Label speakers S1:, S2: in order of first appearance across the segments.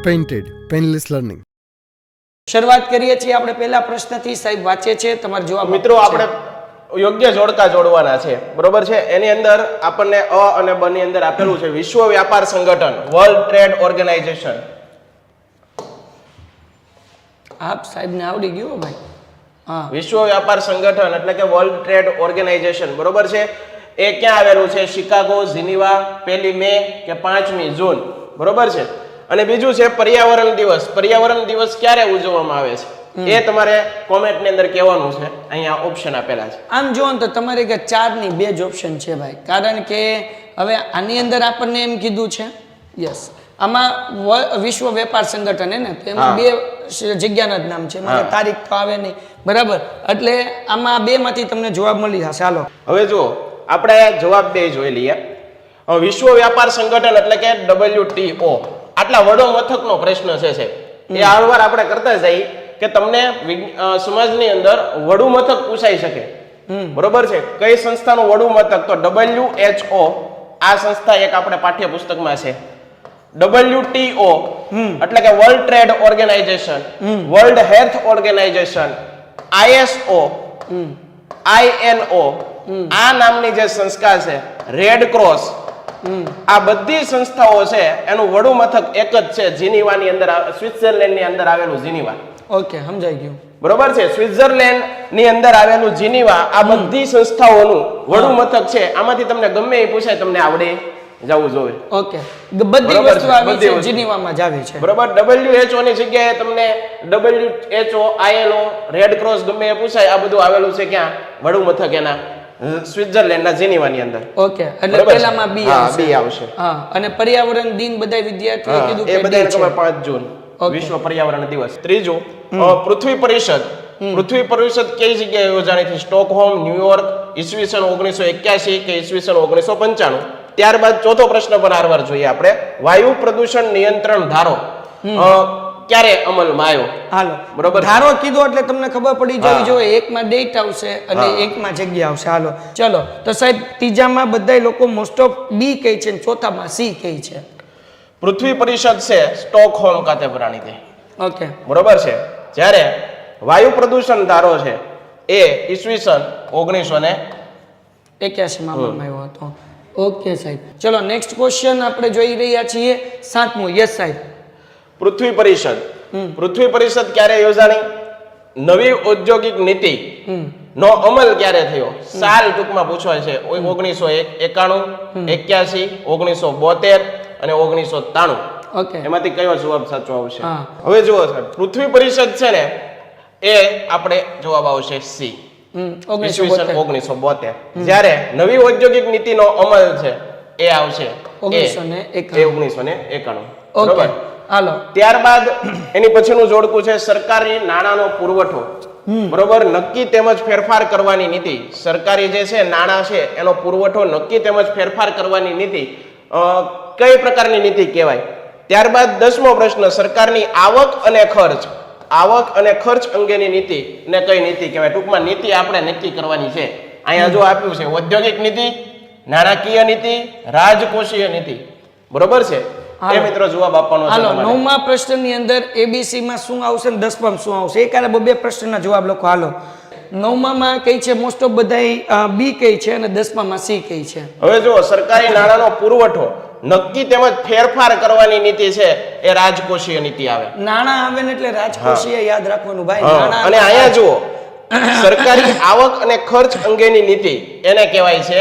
S1: Painted painless learning.
S2: શરૂઆત કરીએ છીએ આપણે પહેલા પ્રશ્નથી. સાહેબ વાંચે છે, તમારો જવાબ.
S3: મિત્રો આપણે યોગ્ય જોડકા જોડવાના છે, બરોબર છે. એની અંદર આપણને અ અને બ ની અંદર આપેલું છે વિશ્વ વ્યાપાર સંગઠન, વર્લ્ડ ટ્રેડ ઓર્ગેનાઇઝેશન.
S2: આપ સાહેબને આવડી ગયું ભાઈ. હા,
S3: વિશ્વ વ્યાપાર સંગઠન એટલે કે વર્લ્ડ ટ્રેડ ઓર્ગેનાઇઝેશન, બરોબર છે. એ ક્યાં આવેલું છે? શિકાગો, જીનીવા, 1 મે કે 5 જૂન, બરોબર છે. અને બીજું છે પર્યાવરણ દિવસ. પર્યાવરણ દિવસ ક્યારે ઉજવવામાં આવે છે એ તમારે કોમેન્ટ ની અંદર કહેવાનું છે. અહીંયા ઓપ્શન આપેલા છે.
S2: આમ જોવો તો તમારે કે 4 ની 2 જ ઓપ્શન છે ભાઈ, કારણ કે હવે આની અંદર આપણને એમ કીધું છે યસ, આમાં વિશ્વ વેપાર સંગઠન હે ને, તો એમાં 2 જગ્યાના જ નામ છે, મને તારીખ તો આવે નહીં, બરાબર. એટલે આમાં 2 માંથી તમને જવાબ મળી જશે. હાલો
S3: હવે જુઓ, આપણે જવાબ 2 જોઈ લઈએ. વિશ્વ વ્યાપાર સંગઠન એટલે કે WTO, આટલા વડો મથકનો પ્રશ્ન છે. એ આરવાર આપણે કરતા જઈએ કે તમને સમાજની અંદર વડુ મથક પૂછાઈ શકે, બરોબર છે. કઈ સંસ્થાનું વડુ મથક? તો WHO. આ સંસ્થા એક આપણે પાઠ્યપુસ્તકમાં છે. WTO એટલે કે world trade organisation, world health organisation, ISO, INO, આ નામની જે સંસ્થા છે, રેડ ક્રોસ, આ બધી સંસ્થાઓ છે એનું વડુ મથક એક જ છે, જીનીવાની અંદર, સ્વિટ્ઝરલેન્ડ ની અંદર આવેલું જીનીવા.
S2: ઓકે, સમજાઈ ગયું,
S3: બરોબર છે. સ્વિટ્ઝરલેન્ડ ની અંદર આવેલું જીનીવા આ બધી સંસ્થાઓનું વડુ મથક છે. આમાંથી તમને ગમે એ પૂછાય, તમને આવડે જવું જોઈએ.
S2: ઓકે, બધી વસ્તુ આવી છે જીનીવામાં જ આવી છે,
S3: બરોબર. WHO ની જગ્યાએ તમને WHO, ILO, રેડ ક્રોસ ગમે એ પૂછાય, આ બધું આવેલું છે ક્યાં? વડુ મથક એના સ્વિટ્ઝરલેન્ડ ના જીનીવાની અંદર.
S2: ઓકે, એટલે પહેલામાં B આવશે.
S3: B આવશે.
S2: હા, અને પર્યાવરણ દિન બધા વિદ્યાર્થીઓ કીધું કે
S3: એ બધાને ખબર 5 જૂન વિશ્વ પર્યાવરણ દિવસ. ત્રીજું, પૃથ્વી પરિષદ. પૃથ્વી પરિષદ કઈ જગ્યાએ યોજાણી હતી? સ્ટોકહોમ, ન્યુયોર્ક, ઈસવીસન 1981 કે ઈસવીસન 1995. ત્યારબાદ ચોથો પ્રશ્ન પર આરવાર જોઈએ આપણે. વાયુ પ્રદૂષણ નિયંત્રણ ધારો ક્યારે અમલમાં આવ્યો?
S2: હાલો,
S3: બરોબર.
S2: ધારો કીધો એટલે તમને ખબર પડી જવી જોઈએ. એકમાં ડેટ આવશે અને એકમાં જગ્યા આવશે. હાલો ચલો, તો સાહેબ ત્રીજામાં બધા લોકો મોસ્ટ ઓફ B કહે છે, ચોથામાં C કહે છે.
S3: પૃથ્વી પરિષદ છે સ્ટોકહોમ ખાતે ભરાણી થઈ.
S2: ઓકે,
S3: બરોબર છે. જ્યારે વાયુ પ્રદૂષણ ધારો છે એ ઈસવીસન 1981
S2: માં આવ્યો હતો. ઓકે સાહેબ, ચલો નેક્સ્ટ ક્વેશ્ચન આપણે જોઈ રહ્યા છીએ. 7મું. યસ સાહેબ.
S3: પૃથ્વી પરિષદ. પૃથ્વી પરિષદ ક્યારે યોજાણી? નવી ઔદ્યોગિક નીતિ નો અમલ ક્યારે થયો? સાલ ટૂંકમાં પૂછવાય છે. 1991, 81, 1972 અને 1993.
S2: ઓકે,
S3: એમાંથી કયો જવાબ સાચો આવશે? હવે જુઓ સાહેબ, પૃથ્વી પરિષદ છે ને એ આપણે જવાબ આવશે C, 1972. જ્યારે નવી ઔદ્યોગિક નીતિનો અમલ છે એ આવશે 1991. બરોબર.
S2: હાલો,
S3: ત્યારબાદ એની પછીનું જોડકું છે સરકારી નાણાંનો પુરવઠો. બરોબર. નક્કી તેમજ ફેરફાર કરવાની નીતિ. સરકારી જે છે નાણાં છે એનો પુરવઠો નક્કી તેમજ ફેરફાર કરવાની નીતિ કઈ પ્રકારની નીતિ કહેવાય? ત્યારબાદ 10મો પ્રશ્ન, સરકારની આવક અને ખર્ચ. આવક અને ખર્ચ અંગેની નીતિ ને કઈ નીતિ કહેવાય? ટૂંકમાં નીતિ આપણે નક્કી કરવાની છે. અહીંયા જો આપ્યું છે ઔદ્યોગિક નીતિ, નાણાકીય નીતિ, રાજકોષીય નીતિ. બરોબર છે. એ મિત્રો જવાબ આપવાનો છે.
S2: હાલો, 9મા પ્રશ્નની અંદર ABC માં શું આવશે ને 10માં શું આવશે? એકારે બે પ્રશ્નના જવાબ લખો. હાલો, 9માં કઈ છે? મોસ્ટ ઓફ બધા B કઈ છે અને 10માં C કઈ છે?
S3: હવે જો, સરકારી નાણાંનો પુરવઠો નક્કી તેમજ ફેરફાર કરવાની નીતિ છે એ રાજકોષીય નીતિ આવે.
S2: નાણાં આવે ને એટલે રાજકોષીય યાદ રાખવાનું ભાઈ. નાણાં
S3: અને અહીંયા જુઓ, સરકારી આવક અને ખર્ચ અંગેની નીતિ એને કહેવાય છે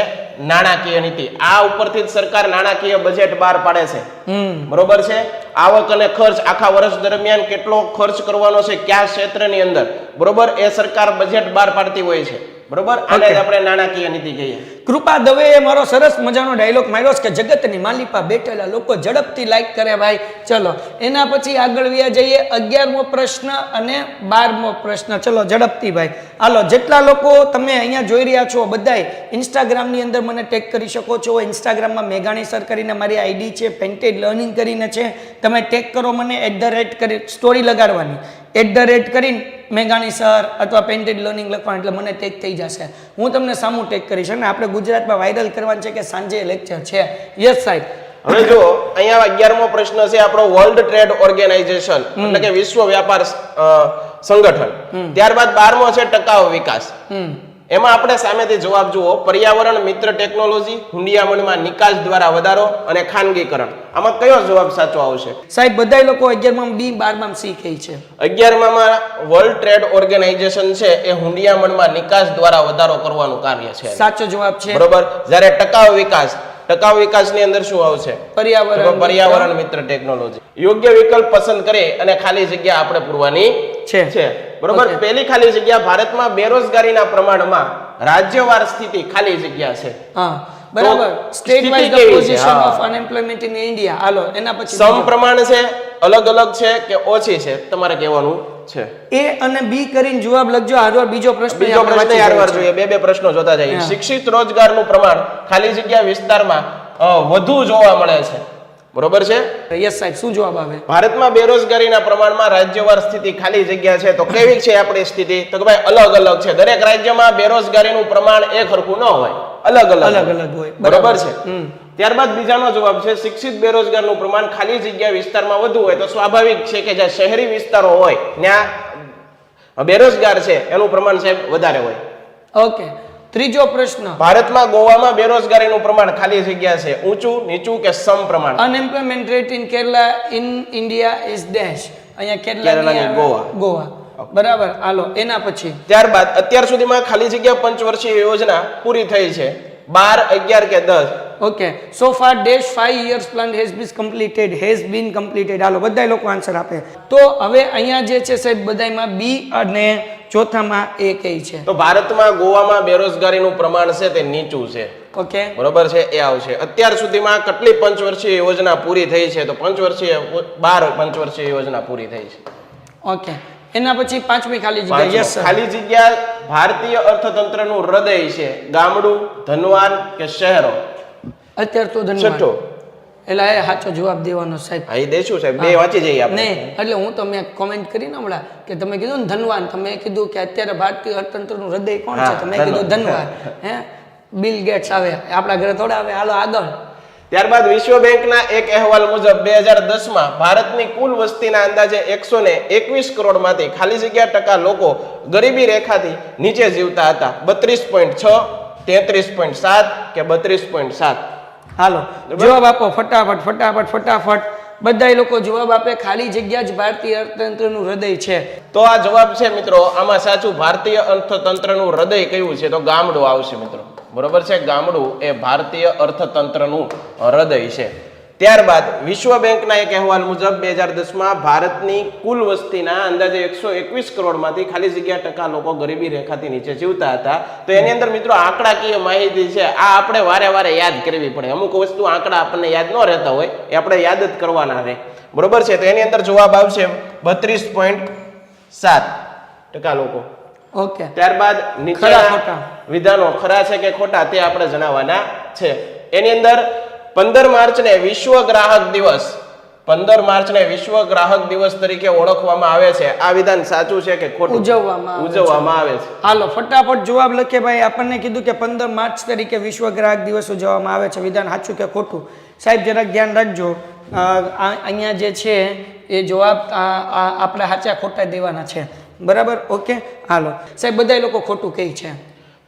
S3: નાણાકીય નીતિ. આ ઉપરથી જ સરકાર નાણાકીય બજેટ બહાર પાડે છે. બરોબર છે. આવક અને ખર્ચ, આખા વર્ષ દરમિયાન કેટલો ખર્ચ કરવાનો છે કયા ક્ષેત્રની અંદર, બરોબર, એ સરકાર બજેટ બહાર પાડતી હોય છે. બરોબર. આને જ આપણે નાણાકીય નીતિ કહીએ.
S2: કૃપા દવેએ મારો સરસ મજાનો ડાયલોગ માર્યો છે કે જગતની માલિપા બેઠેલા લોકો ઝડપથી લાઈક કરે ભાઈ. ચલો, એના પછી આગળ વ્યા જઈએ. 11મો પ્રશ્ન અને 12મો પ્રશ્ન. ચલો ઝડપથી ભાઈ. હાલો, જેટલા લોકો તમે અહીંયા જોઈ રહ્યા છો બધાય ઇન્સ્ટાગ્રામની અંદર મને ટેગ કરી શકો છો. ઇન્સ્ટાગ્રામમાં મેઘાણી સર કરીને મારી આઈડી છે, પેન્ટેડ લર્નિંગ કરીને છે. તમે ટેગ કરો મને, @ કરી સ્ટોરી લગાડવાની, @ કરીને મેઘાણી સર અથવા પેન્ટેડ લર્નિંગ લખવાનું, એટલે મને ટેગ થઈ જશે. હું તમને સામું ટેગ કરીશ અને આપણે ગુજરાતમાં વાયરલ કરવાનું છે કે સાંજે લેક્ચર છે. યસ સાહેબ.
S3: હવે જો અહીંયા 11મો પ્રશ્ન છે આપણો વર્લ્ડ ટ્રેડ ઓર્ગેનાઇઝેશન એટલે કે વિશ્વ વ્યાપાર સંગઠન. ત્યારબાદ 12મો છે ટકાઉ વિકાસ. એમાં આપણે સામેથી જવાબ જુઓ, પર્યાવરણ મિત્ર ટેકનોલોજી, હુંડિયામણમાં નિકાસ દ્વારા વધારો અને ખાનગીકરણ. આમાં કયો જવાબ સાચો આવશે?
S2: સાહેબ બધાય લોકો 11માં બી 12માં સી કહે છે.
S3: 11માં વર્લ્ડ ટ્રેડ ઓર્ગેનાઇઝેશન છે એ હુંડિયામણમાં નિકાસ દ્વારા વધારો કરવાનું કાર્ય છે.
S2: સાચો જવાબ છે.
S3: બરોબર. જ્યારે ટકાઉ વિકાસની અંદર શું આવશે? પર્યાવરણ મિત્ર ટેકનોલોજી. યોગ્ય વિકલ્પ પસંદ કરી અને ખાલી જગ્યા આપણે પૂરવાની છે. બરોબર. પહેલી ખાલી જગ્યા, ભારતમાં બેરોજગારીના પ્રમાણમાં રાજ્યવાર સ્થિતિ ખાલી જગ્યા છે.
S2: હા બરાબર. State wise the position of unemployment in India. હાલો એના પછી
S3: સમપ્રમાણ છે, અલગ અલગ છે કે ઓછી છે, તમારે કહેવાનું છે.
S2: એ અને બી કરીને જવાબ લખજો. હારવાર બીજો પ્રશ્ન
S3: હારવાર જોઈએ. બે પ્રશ્નો જોતા જઈએ. શિક્ષિત રોજગારનું પ્રમાણ ખાલી જગ્યા વિસ્તારમાં વધુ જોવા મળે છે. બરોબર છે?
S2: યસ સાહેબ. શું જવાબ આવે?
S3: ભારતમાં બેરોજગારીના પ્રમાણમાં રાજ્યવાર સ્થિતિ ખાલી જગ્યા છે. તો કેવી છે આપણી સ્થિતિ? તો કે ભાઈ અલગ અલગ છે. દરેક રાજ્યમાં બેરોજગારીનું પ્રમાણ એક સરખું ન હોય, અલગ અલગ હોય. બરોબર છે. ત્યારબાદ બીજાનો જવાબ છે, શિક્ષિત બેરોજગારનું પ્રમાણ ખાલી જગ્યા વિસ્તારમાં વધુ હોય. તો સ્વાભાવિક છે કે જ્યાં શહેરી વિસ્તારો હોય ત્યાં બેરોજગાર છે એનું પ્રમાણ સાહેબ વધારે હોય.
S2: ઓકે. ત્રીજો પ્રશ્ન,
S3: ભારતમાં ગોવામાં બેરોજગારીનું પ્રમાણ ખાલી જગ્યા છે ઊંચું, નીચું કે સમપ્રમાણ?
S2: Unemployment rate in Kerala in India is dash. અહીંયા કેરલાની ગોવા. બરાબર. હાલો એના પછી
S3: ત્યારબાદ અત્યાર સુધીમાં ખાલી જગ્યા પંચવર્ષીય યોજના પૂરી થઈ છે 12, 11 કે 10?
S2: Okay. So far dash 5 years plan has been completed. હાલો બધા લોકો આન્સર આપે. તો હવે અહીંયા જે છે સાહેબ બધાયમાં બી અને ચોથામાં એ કઈ છે?
S3: તો ભારતમાં ગોવામાં બેરોજગારીનું પ્રમાણ છે તે નીચું છે.
S2: ઓકે
S3: બરોબર છે, એ આવશે. અત્યાર સુધીમાં કેટલી પંચવર્ષીય યોજના પૂરી થઈ છે? તો 12 પંચવર્ષીય યોજના પૂરી થઈ છે.
S2: ઓકે. એના પછી પાંચમી ખાલી જગ્યા. Yes sir.
S3: ખાલી જગ્યા ભારતીય અર્થતંત્રનું હૃદય છે, ગામડું, ધનવાન કે શહેરો?
S2: અત્યારે તો
S3: છઠ્ઠો.
S2: એટલે એ સાચો જવાબ દેવાનો સાહેબ.
S3: હા, એ દેશું સાહેબ. બે વાંચી જઈએ આપણે.
S2: નહીં, એટલે હું તો મેં કોમેન્ટ કરીને હમણાં કે તમે કીધું ને ધનવાન, તમે કીધું કે અત્યારે ભારતીય અર્થતંત્રનું હૃદય કોણ છે? તમે કીધું ધનવાન. હે, બિલ ગેટ્સ આવે આપણા ઘરે થોડા આવે. હાલો આગળ.
S3: ત્યારબાદ વિશ્વ બેંકના એક અહેવાલ મુજબ 2010માં ભારતની કુલ વસ્તીના અંદાજે 121 કરોડમાંથી ખાલી જગ્યા ટકા લોકો ગરીબી રેખાથી નીચે જીવતા હતા. 32.6, 33.7 કે 32.7?
S2: હાલો જવાબ આપો ફટાફટ. બધા લોકો જવાબ આપે. ખાલી જગ્યા જ ભારતીય અર્થતંત્રનું હૃદય છે.
S3: તો આ જવાબ છે મિત્રો. આમાં સાચું ભારતીય અર્થતંત્રનું હૃદય કયું છે? તો ગામડું આવશે મિત્રો. બરોબર છે, ગામડું એ ભારતીય અર્થતંત્રનું હૃદય છે. ત્યારબાદ વિશ્વ બેંકના એક અહેવાલ મુજબ 2010માં ભારતની કુલ વસ્તીના અંદાજે 121 કરોડમાંથી ખાલી જગ્યા ટકા લોકો ગરીબી રેખાથી નીચે જીવતા હતા. તો એની અંદર મિત્રો આંકડાકીય માહિતી છે, આ આપણે વારે યાદ કરવી પડે. અમુક વસ્તુ આંકડા આપણને યાદ ન રહેતા હોય, એ આપણે યાદ જ કરવાના રહે. બરોબર છે. તો એની અંદર જવાબ આવશે 32.7% લોકો.
S2: ઓકે.
S3: ત્યારબાદ નીચેના વિધાનો ખરા છે કે ખોટા તે આપણે જણાવવાના છે. એની અંદર 15 માર્ચને વિશ્વ ગ્રાહક દિવસ 15 માર્ચને વિશ્વ ગ્રાહક દિવસ તરીકે ઓળખવામાં આવે છે. આ વિધાન સાચું છે કે ખોટું? ઉજવવામાં આવે છે.
S2: હાલો ફટાફટ જવાબ લખે. ભાઈ આપણને કીધું કે 15 માર્ચ તરીકે વિશ્વ ગ્રાહક દિવસ ઉજવવામાં આવે છે. વિધાન સાચું કે ખોટું? સાહેબ જરાક ધ્યાન રાખજો. અહીંયા જે છે એ જવાબ આપણે સાચા ખોટા દેવાના છે. બરાબર. ઓકે. હાલો સાહેબ બધા લોકો ખોટું કહે છે.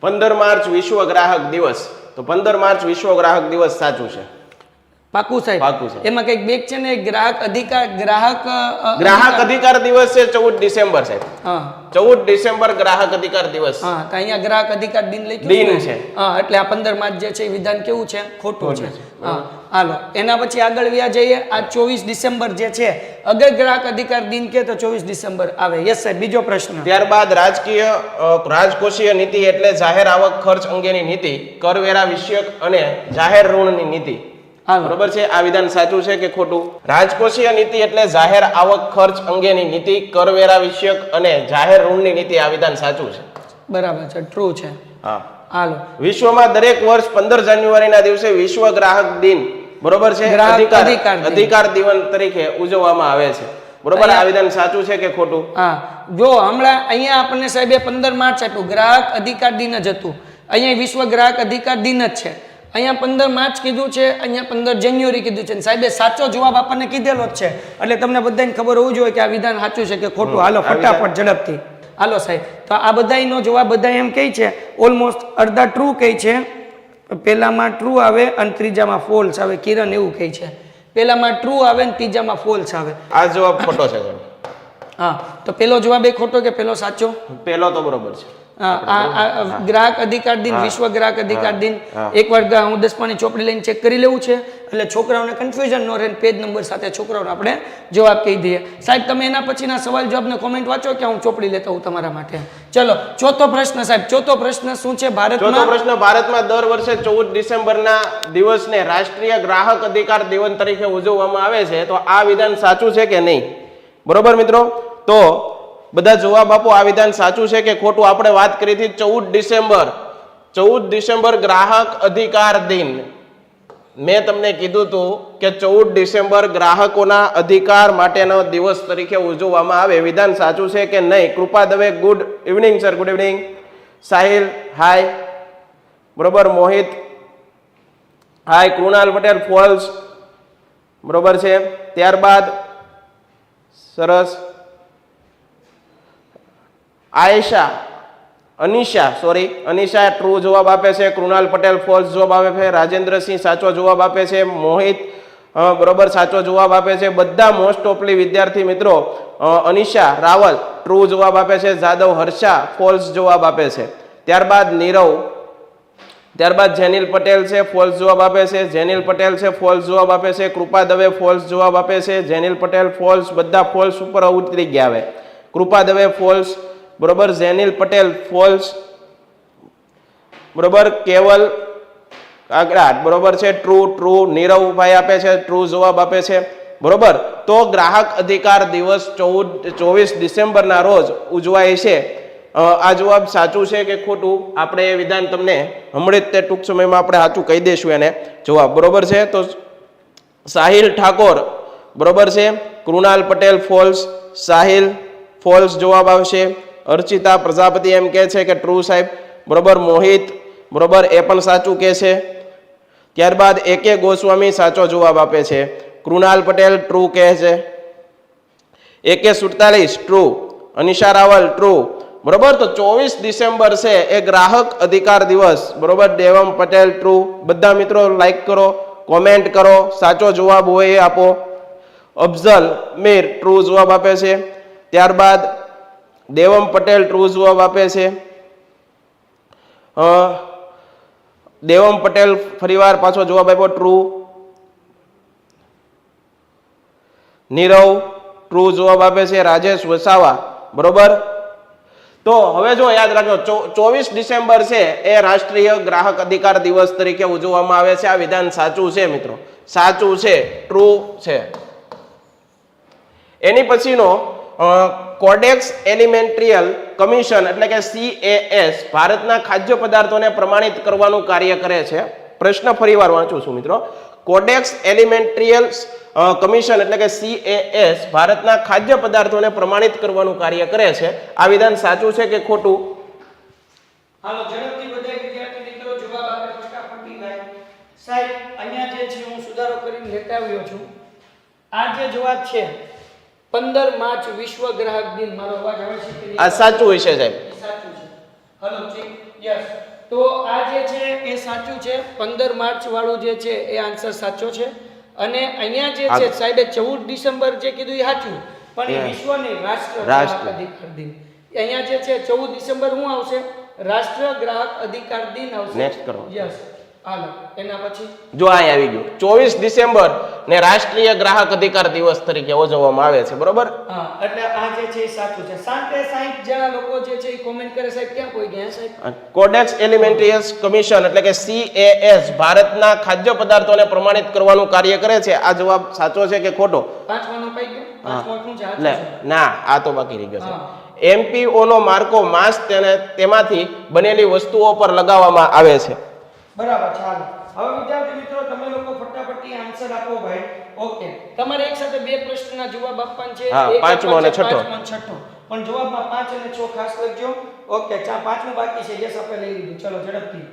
S3: 15 માર્ચ વિશ્વ ગ્રાહક દિવસ. તો 15 માર્ચ વિશ્વ ગ્રાહક દિવસ સાચું છે.
S2: પાકું સાહેબ?
S3: પાકું છે.
S2: એમાં કઈક બેક છે ને, ગ્રાહક અધિકાર
S3: દિવસ છે 14 ડિસેમ્બર સાહેબ.
S2: હા
S3: 14 ડિસેમ્બર ગ્રાહક અધિકાર દિવસ.
S2: હા તો અહીંયા ગ્રાહક અધિકાર દિન લખ્યું
S3: દિન છે.
S2: હા એટલે આ 15 માર્ચ જે છે એ વિધાન કેવું છે? ખોટું છે. હા હાલો એના પછી આગળ વ્યા જઈએ. આ 24 ડિસેમ્બર જે છે, અગર ગ્રાહક અધિકાર દિન કે તો 24 ડિસેમ્બર આવે. યસ સાહેબ. બીજો પ્રશ્ન.
S3: ત્યારબાદ રાજકોષીય નીતિ એટલે જાહેર આવક ખર્ચ અંગેની નીતિ, કરવેરા વિષયક અને જાહેર ઋણની નીતિ. બરોબર છે. આ વિધાન સાચું છે કે ખોટું? રાજકોષીય નીતિ એટલે જાહેર આવક ખર્ચ અંગેની નીતિ, કરવેરા વિષયક અને જાહેર ઋણની નીતિ. આ વિધાન સાચું છે.
S2: બરાબર છે. ટ્રુ છે.
S3: હા.
S2: હાલો
S3: વિશ્વમાં દરેક વર્ષ 15 જાન્યુઆરીના દિવસે વિશ્વ ગ્રાહક દિન, બરોબર છે, અધિકાર દિવસ તરીકે ઉજવવામાં આવે છે. બરોબર. આ વિધાન સાચું છે કે ખોટું?
S2: હા જો હમણાં અહીંયા આપણને સાહેબે 15 માર્ચ આપ્યું, ગ્રાહક અધિકાર દિન જ હતું. અહીંયા વિશ્વ ગ્રાહક અધિકાર દિન જ છે. અહીંયા 15 માર્ચ કીધું છે, અહીંયા 15 જાન્યુઆરી કીધું છે અને સાહેબે સાચો જવાબ આપણને કીધેલો જ છે, એટલે તમને બધાને ખબર હોવું જોઈએ કે આ વિધાન સાચું છે કે ખોટું. હાલો ફટાફટ ઝડપથી હાલો સાહેબ. તો આ બધાનો જવાબ બધા એમ કહે છે ઓલમોસ્ટ અડધા ટ્રુ કહે છે, પહેલામાં ટ્રુ આવે અને ત્રીજામાં ફોલ્સ આવે. કિરણ એવું કહે છે પહેલામાં ટ્રુ આવે ને ત્રીજામાં ફોલ્સ આવે.
S3: આ જવાબ ખોટો છે.
S2: હા, તો પેલો જવાબ એ ખોટો કે પેલો સાચો?
S3: પેલો તો બરોબર છે.
S2: ગ્રાહક અધિકાર દિન, વિશ્વ ગ્રાહક અધિકાર દિન, એકવાર હું 10 ચોપડી લઈને ચેક કરી લેવું છે એટલે છોકરાઓને કન્ફ્યુઝન ન રહે, પેજ નંબર સાથે છોકરાઓને આપણે જવાબ કહી દઈએ. સાહેબ તમે એના પછીના સવાલ જવાબને કોમેન્ટ વાંચો કે હું ચોપડી લેતો હું તમારા માટે. ચલો ચોથો પ્રશ્ન સાહેબ, ચોથો પ્રશ્ન શું છે?
S3: ચોથો પ્રશ્ન, ભારતમાં દર વર્ષે 14 ડિસેમ્બરના દિવસને રાષ્ટ્રીય ગ્રાહક અધિકાર દિવસ તરીકે ઉજવવામાં આવે છે, તો આ વિધાન સાચું છે કે નહીં? બરોબર મિત્રો, તો બધા જવાબ આપો. આ વિધાન સાચું છે કે ખોટું? આપણે વાત કરી હતી 14 ડિસેમ્બર ગ્રાહક અધિકાર દિન. મેં તમને કીધું હતું કે 14 ડિસેમ્બર ગ્રાહકોના અધિકાર માટેનો દિવસ તરીકે ઉજવવામાં આવે. વિધાન સાચું છે કે નહીં? Krupa Dave, good evening sir. Good evening. Sahil hi. બરોબર. મોહિત હાય. કૃણાલ પટેલ ફોલ્સ. બરોબર છે. ત્યારબાદ સરસ આયેશા, અનિશા ટ્રુ જવાબ આપે છે. કૃણાલ પટેલ ફોલ્સ જવાબ આપે છે. રાજેન્દ્રસિંહ સાચો જવાબ આપે છે. મોહિત બરોબર સાચો જવાબ આપે છે. બધા મોસ્ટ ઓફલી વિદ્યાર્થી મિત્રો અનિશા રાવલ ટ્રુ જવાબ આપે છે. જાદવ હર્ષા ફોલ્સ જવાબ આપે છે. ત્યારબાદ નીરવ, ત્યારબાદ જેનિલ પટેલ છે ફોલ્સ જવાબ આપે છે. જેનિલ પટેલ છે ફોલ્સ જવાબ આપે છે. કૃપા દવે ફોલ્સ જવાબ આપે છે. જેનિલ પટેલ ફોલ્સ, બધા ફોલ્સ ઉપર ઉતરી ગયા હવે. કૃપા દવે ફોલ્સ બરોબર. જેનિલ પટેલ ફોલ્સ બરોબર. કેવલ કાગડાટ બરોબર છે ટ્રુ. નીરવભાઈ આપે છે ટ્રુ જવાબ આપે છે બરોબર. તો ગ્રાહક અધિકાર દિવસ 24 ડિસેમ્બરના રોજ ઉજવાય છે. આ જવાબ સાચું છે કે ખોટું? આપણે એ વિધાન તમને હમણાં જ તે ટૂંક સમયમાં આપણે સાચું કહી દઈશું એને જવાબ. બરોબર છે. તો સાહિલ ઠાકોર બરોબર છે. કૃણાલ પટેલ ફોલ્સ, સાહિલ ફોલ્સ જવાબ આવશે. અર્ચિતા પ્રજાપતિ એમ કહે છે કે ટ્રુ સાહેબ બરોબર. મોહિત બરોબર એ પણ સાચું કહે છે. ત્યારબાદ એકે ગોસ્વામી સાચો જવાબ આપે છે. કૃણાલ પટેલ ટ્રુ કહે છે. એકે 47 ટ્રુ. અનિશા રાવલ ટ્રુ બરોબર. તો 24 ડિસેમ્બર છે એ ગ્રાહક અધિકાર દિવસ બરોબર. દેવમ પટેલ ટ્રુ. બધા મિત્રો લાઈક કરો, કોમેન્ટ કરો, સાચો જવાબ હોય એ આપો. અફઝલ મીર ટ્રુ જવાબ આપે છે. ત્યારબાદ દેવમ પટેલ ટ્રુ જવાબ આપે છે. દેવમ પટેલ ફરીવાર પાછો જવાબ આપ્યો ટ્રુ. નીરવ ટ્રુ જવાબ આપે છે. રાજેશ વસાવા બરોબર. તો હવે જો યાદ રાખજો 24 ડિસેમ્બર છે એ રાષ્ટ્રીય ગ્રાહક અધિકાર દિવસ તરીકે ઉજવવામાં આવે છે. આ વિધાન સાચું છે મિત્રો, સાચું છે, ટ્રુ છે. એની પછીનો કોડેક્સ એલિમેન્ટ્રિયલ કમિશન એટલે કે CAS ભારતના ખાદ્ય પદાર્થોને પ્રમાણિત કરવાનું કાર્ય કરે છે. પ્રશ્ન ફરીવાર વાંચું છું મિત્રો. કોડેક્સ એલિમેન્ટ્રિયલ કમિશન એટલે કે CAS ભારતના ખાદ્ય પદાર્થોને પ્રમાણિત કરવાનું કાર્ય કરે છે. આ વિધાન સાચું છે કે ખોટું?
S2: હાલો ઝડપથી બધા વિદ્યાર્થી મિત્રો જવાબ આપે ફટાફટી ભાઈ. સાહેબ અહીંયા જે છે હું સુધારો કરીને લેતા આવ્યો છું. આ જે જવાબ છે 15 માર્ચ વિશ્વ ગ્રાહક દિન. મારો અવાજ આવે છે કે
S3: આ સાચું હશે સાહેબ?
S2: સાચું છે. હાલો ઠીક. યસ. તો આ જે છે એ સાચું છે. 15 માર્ચ વાળું જે છે એ આન્સર સાચો છે. અને અહીંયા જે છે સાહેબે 14 ડિસેમ્બર જે કીધું એ સાચું, પણ એ વિશ્વની રાષ્ટ્રીય ગ્રાહક અધિકાર દિન. અહીંયા જે છે 14 ડિસેમ્બર શું આવશે? રાષ્ટ્રીય ગ્રાહક અધિકાર દિન આવશે.
S3: નેક્સ્ટ કરો.
S2: યસ. હાલો એના પછી
S3: જો આ આવી ગયું 24 ડિસેમ્બર ને રાષ્ટ્રીય ગ્રાહક અધિકાર દિવસ તરીકે ઉજવવામાં આવે છે બરોબર.
S2: હા, એટલે આ જે છે એ સાચું છે. 60 જણા લોકો જે છે એ કોમેન્ટ કરે સાહેબ ક્યાં કોઈ ગયા સાહેબ?
S3: કોડેક્સ એલિમેન્ટ્રિયસ કમિશન એટલે કે CAS ભારતના ખાદ્ય પદાર્થોને પ્રમાણિત કરવાનું કાર્ય કરે છે. આ જવાબ સાચો છે કે ખોટો?
S2: પાંચમાનો પાઈ ગયો. પાંચમો શું છે? સાચું છે.
S3: ના, આ તો બાકી રહી ગયો છે. MPO નો માર્કો માસ તેમાંથી બનેલી વસ્તુઓ પર લગાવવામાં આવે છે.
S2: બરાબર. ચાલો હવે વિદ્યાર્થી મિત્રો તમે લોકો ફટાફટી આન્સર આપો ભાઈ. ઓકે, તમારે એક સાથે બે પ્રશ્નના જવાબ આપવાના છે.
S3: હા, પાંચમો અને છઠ્ઠો.
S2: પણ જવાબમાં 5 અને 6 ખાસ લખજો. ઓકે, પાંચમું બાકી છે. યસ આપણે લઈ લીધું. ચલો ઝડપથી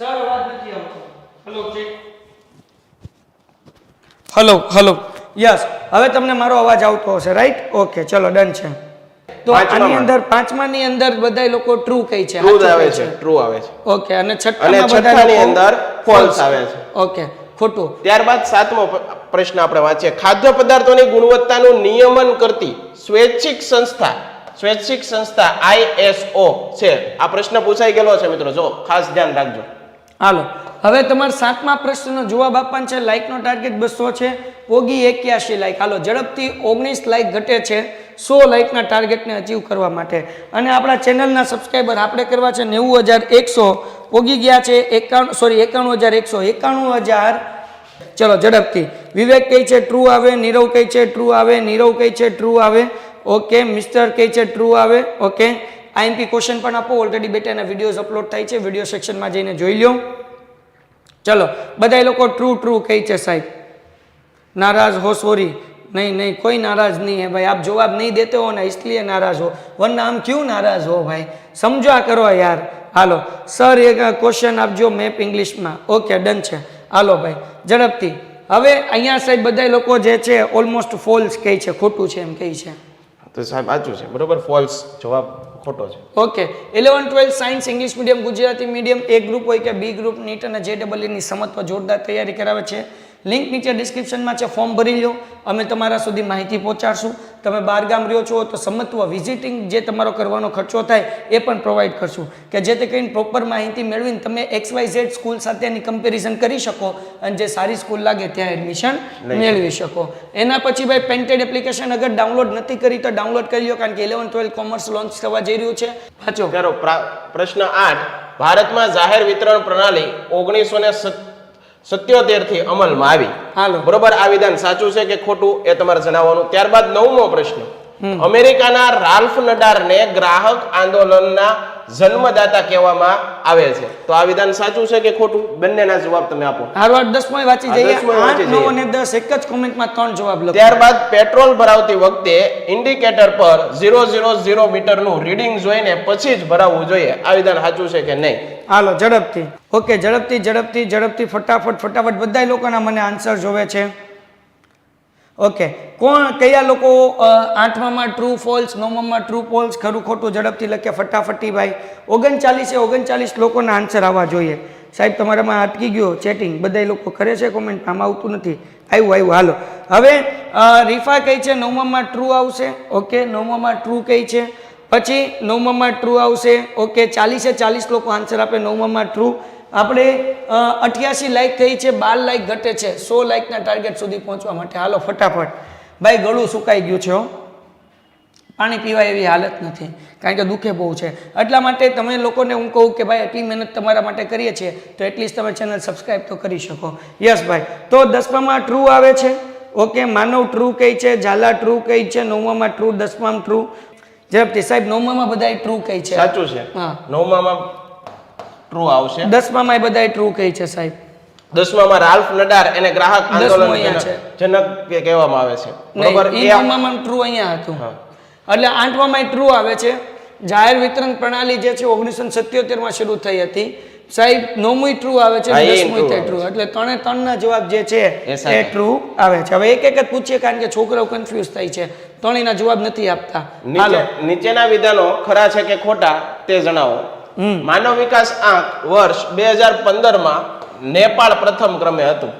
S2: સર અવાજ નથી આવતો. Hello check. હેલો યસ, હવે તમને મારો અવાજ આવતો હશે, રાઈટ? ઓકે, ચલો ડન છે. તો આની અંદર પાંચમાની અંદર બધા લોકો ટ્રુ કહે છે,
S3: ટ્રુ આવે છે, ટ્રુ આવે છે.
S2: ઓકે, અને
S3: અને
S2: છઠ્ઠામાં
S3: છઠ્ઠાની
S2: બધા
S3: અંદર ફોલ્સ આવે છે.
S2: ઓકે, ખોટું.
S3: ત્યારબાદ સાતમો પ્રશ્ન આપણે વાંચીએ. ખાદ્ય પદાર્થોની ગુણવત્તાનું નિયમન કરતી સ્વૈચ્છિક સંસ્થા ISO છે. આ પ્રશ્ન પૂછાઈ ગયેલો છે મિત્રો, જો ખાસ ધ્યાન રાખજો.
S2: હાલો, હવે તમારે સાતમા પ્રશ્નનો જવાબ આપવાનો છે. લાઈકનો ટાર્ગેટ 200 છે, પોગી 81 લાઈક. હાલો, ઝડપથી 19 લાઈક ઘટે છે 100 લાઈકના ટાર્ગેટને અચીવ કરવા માટે. અને આપણા ચેનલના સબસ્ક્રાઈબર આપણે કરવા છે 90,100, પોગી ગયા છે 91,100. ચલો ઝડપથી. વિવેક કહે છે ટ્રુ આવે, નીરવ કહે છે ટ્રુ આવે, નીરવ કહે છે ટ્રુ આવે, ઓકે, મિસ્ટર કહે છે ટ્રુ આવે, ઓકે. આઈએમપી ક્વેશ્ચન પણ આપો, ઓલરેડી બેટાના વિડીયોઝ અપલોડ થાય છે, વિડીયો સેક્શનમાં જઈને જોઈ લો. ચલો, બધા લોકો ટ્રુ કહે છે સાહેબ. नाराज हो, सॉरी, नहीं कोई नाराज नहीं है भाई, आप जवाब नहीं देते हो ना इसलिए नाराज हो, वरना हम क्यों नाराज हो भाई, समझा करो यार. हालो सर एक क्वेश्चन आपजो मैप इंग्लिश में. ओके डन है. हालो भाई झड़पथी. હવે અહીંયા સાહેબ બધા લોકો જે છે ઓલમોસ્ટ ફોલ્સ કહે છે, ખોટું છે એમ કહે છે.
S3: તો સાહેબ સાચું છે, બરોબર. ફોલ્સ જવાબ ખોટો છે.
S2: Okay, 11 12 science English medium Gujarati medium A group હોય કે બી ગ્રુપ, નીટ અને JEE ની સમત્વ જોરદાર તૈયારી કરાવે છે. લિંક નીચે ડિસ્ક્રિપ્શનમાં છે, ફોર્મ ભરી લો, અમે તમારા સુધી માહિતી પહોંચાડશું. તમે બહાર ગામ રહ્યો છો તો સમત્વ વિઝિટિંગ જે તમારો કરવાનો ખર્ચો થાય એ પણ પ્રોવાઈડ કરશું, કે જેથી કરીને પ્રોપર માહિતી મેળવીને તમે XYZ સ્કૂલ સાથેની કમ્પેરિઝન કરી શકો અને જે સારી સ્કૂલ લાગે ત્યાં એડમિશન મેળવી શકો. એના પછી ભાઈ પેન્ટેડ એપ્લિકેશન અગર ડાઉનલોડ નથી કરી તો ડાઉનલોડ કરી લો, કારણ કે 11 12 કોમર્સ લોન્ચ થવા જઈ રહ્યું છે. વાંચો.
S3: ચાલો પ્રશ્ન 8. ભારતમાં જાહેર વિતરણ પ્રણાલી 1977 થી અમલમાં આવી.
S2: હાલો
S3: બરોબર. આ વિધાન સાચું છે કે ખોટું એ તમારે જણાવવાનું. ત્યારબાદ 9મો પ્રશ્ન. અમેરિકાના રાલ્ફ નડારને ગ્રાહક આંદોલનના જન્મદાતા કહેવામાં આવે છે. તો આ વિધાન સાચું છે કે ખોટું? બંનેના જવાબ તમે આપો.
S2: હાર્વર્ડ 10મોય વાંચી જઈએ. 8 9 અને 10 એક જ કોમેન્ટમાં 3 જવાબ લખો.
S3: ત્યારબાદ પેટ્રોલ ભરાવતી વખતે ઇન્ડિકેટર પર 000 મીટરનું રીડિંગ જોઈને પછી જ ભરાવવું જોઈએ. આ વિધાન સાચું છે કે નહીં?
S2: હાલો ઝડપથી. ઓકે, ઝડપથી ફટાફટ બધા લોકોના મને આન્સર જોવે છે. ઓકે, કયા લોકો 8મામાં ટ્રુ ફોલ્સ, 9મામાં ટ્રુ ફોલ્સ, ખરું ખોટું ઝડપથી લખે ફટાફટી ભાઈ. 39 લોકોના આન્સર આવવા જોઈએ સાહેબ. તમારામાં અટકી ગયો ચેટિંગ, બધા લોકો કરે છે કોમેન્ટ, આમાં આવતું નથી. આવ્યું. હાલો હવે રીફા કઈ છે 9મામાં ટ્રુ આવશે. ઓકે, 9મામાં ટ્રુ કઈ છે, પછી 9મામાં ટ્રુ આવશે. ઓકે, 40 લોકો આન્સર આપે 9મામાં ટ્રુ. આપણે 88 લાઈક થઈ છે, 12 લાઈક ઘટે છે 100 લાઈકના ટાર્ગેટ સુધી પહોંચવા માટે. હાલો ફટાફટ ભાઈ, ગળું સુકાઈ ગયું છે, પાણી પીવાય એવી હાલત નથી, કારણ કે દુખે બહુ છે. એટલા માટે તમે લોકોને હું કહું કે ભાઈ એટલી મહેનત તમારા માટે કરીએ છીએ તો એટલીસ્ટ તમે ચેનલ સબસ્ક્રાઈબ તો કરી શકો. યસ ભાઈ. તો 10મામાં ટ્રુ આવે છે. ઓકે, માનવ ટ્રુ કઈ છે, ઝાલા ટ્રુ કઈ છે, 9મામાં ટ્રુ, 10મામાં ટ્રુ. ઝડપથી સાહેબ 9મામાં બધા ટ્રુ કઈ છે?
S3: સાચું છે.
S2: હા,
S3: 9મામાં ટ્રુ આવશે.
S2: 10મામાં એ બધા ટ્રુ કઈ છે સાહેબ?
S3: 10મામાં રાલ્ફ નડાર એને ગ્રાહક આંદોલન જનક કહેવામાં આવે છે. બરોબર.
S2: એ 9મામાં ટ્રુ અહીંયા હતું. એટલે 8મામાં ટ્રુ આવે છે. જાહેર વિતરણ પ્રણાલી જે છે 1977માં શરૂ થઈ હતી સાહેબ. 9મું ટ્રુ આવે છે, 10મું ટ્રુ. એટલે 3 ના જવાબ જે છે એ ટ્રુ આવે છે. હવે એક જ પૂછીએ, કારણ કે છોકરાઓ કન્ફ્યુઝ થાય છે, 3 ના જવાબ નથી આપતા.
S3: નીચેના વિધાનો ખરા છે કે ખોટા તે જણાવો. માનવ વિકાસ આંક વર્ષ 2015માં નેપાળ પ્રથમ ક્રમે હતું.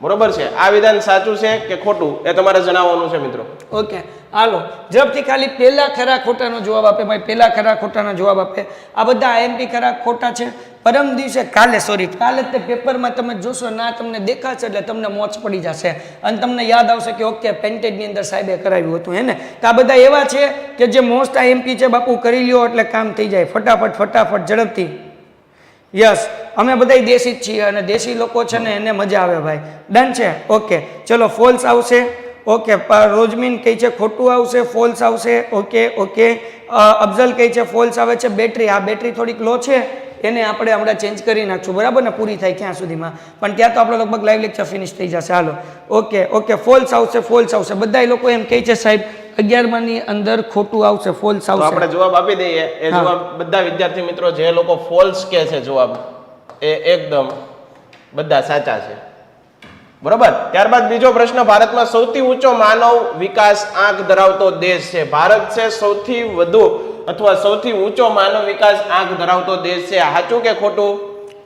S3: બરોબર છે. આ વિધાન સાચું છે કે ખોટું એ તમારે જણાવવાનું છે મિત્રો.
S2: ઓકે, હાલો ઝડપથી ખાલી પહેલા ખરા ખોટાનો જવાબ આપે ભાઈ, પહેલા ખરા ખોટાનો જવાબ આપે. આ બધા IMP ખરા ખોટા છે. પરમ દિવસે કાલે તે પેપરમાં તમે જોશો ના તમને દેખાશે એટલે તમને મોચ પડી જશે અને તમને યાદ આવશે કે ઓકે પેન્ટેડની અંદર સાહેબે કરાવ્યું હતું હે ને. તો આ બધા એવા છે કે જે મોસ્ટ IMP છે બાપુ, કરી લ્યો એટલે કામ થઈ જાય. ફટાફટ ઝડપથી. યસ, અમે બધા દેશી જ છીએ અને દેશી લોકો છે ને એને મજા આવે ભાઈ. ડન છે. ઓકે ચલો, ફોલ્સ આવશે. ઓકે, રોજમીન કહે છે ખોટું આવશે, ફોલ્સ આવશે. ઓકે, અફઝલ કહે છે ફોલ્સ આવે છે. બેટરી, આ બેટરી થોડીક લો છે, એને આપણે હમણાં ચેન્જ કરી નાખશું, બરાબર ને, પૂરી થાય ક્યાં સુધીમાં, પણ ત્યાં તો આપણે લગભગ લાઈવ લેક્ચર ફિનિશ થઈ જશે. હાલો ઓકે, ફોલ્સ આવશે. બધા લોકો એમ કહે છે સાહેબ 11માની અંદર ખોટું આવશે, ફોલ્સ આવશે.
S3: આપણે જવાબ આપી દઈએ. એ જવાબ બધા વિદ્યાર્થી મિત્રો જે લોકો ફોલ્સ કહે છે જવાબ એ એકદમ બધા સાચા છે. બરોબર. ત્યારબાદ બીજો પ્રશ્ન, ભારતમાં સૌથી ઊંચો માનવ વિકાસ આંક ધરાવતો દેશ છે. ભારત છે સૌથી વધુ અથવા સૌથી ઊંચો માનવ વિકાસ આંક ધરાવતો દેશ છે. સાચું કે ખોટું?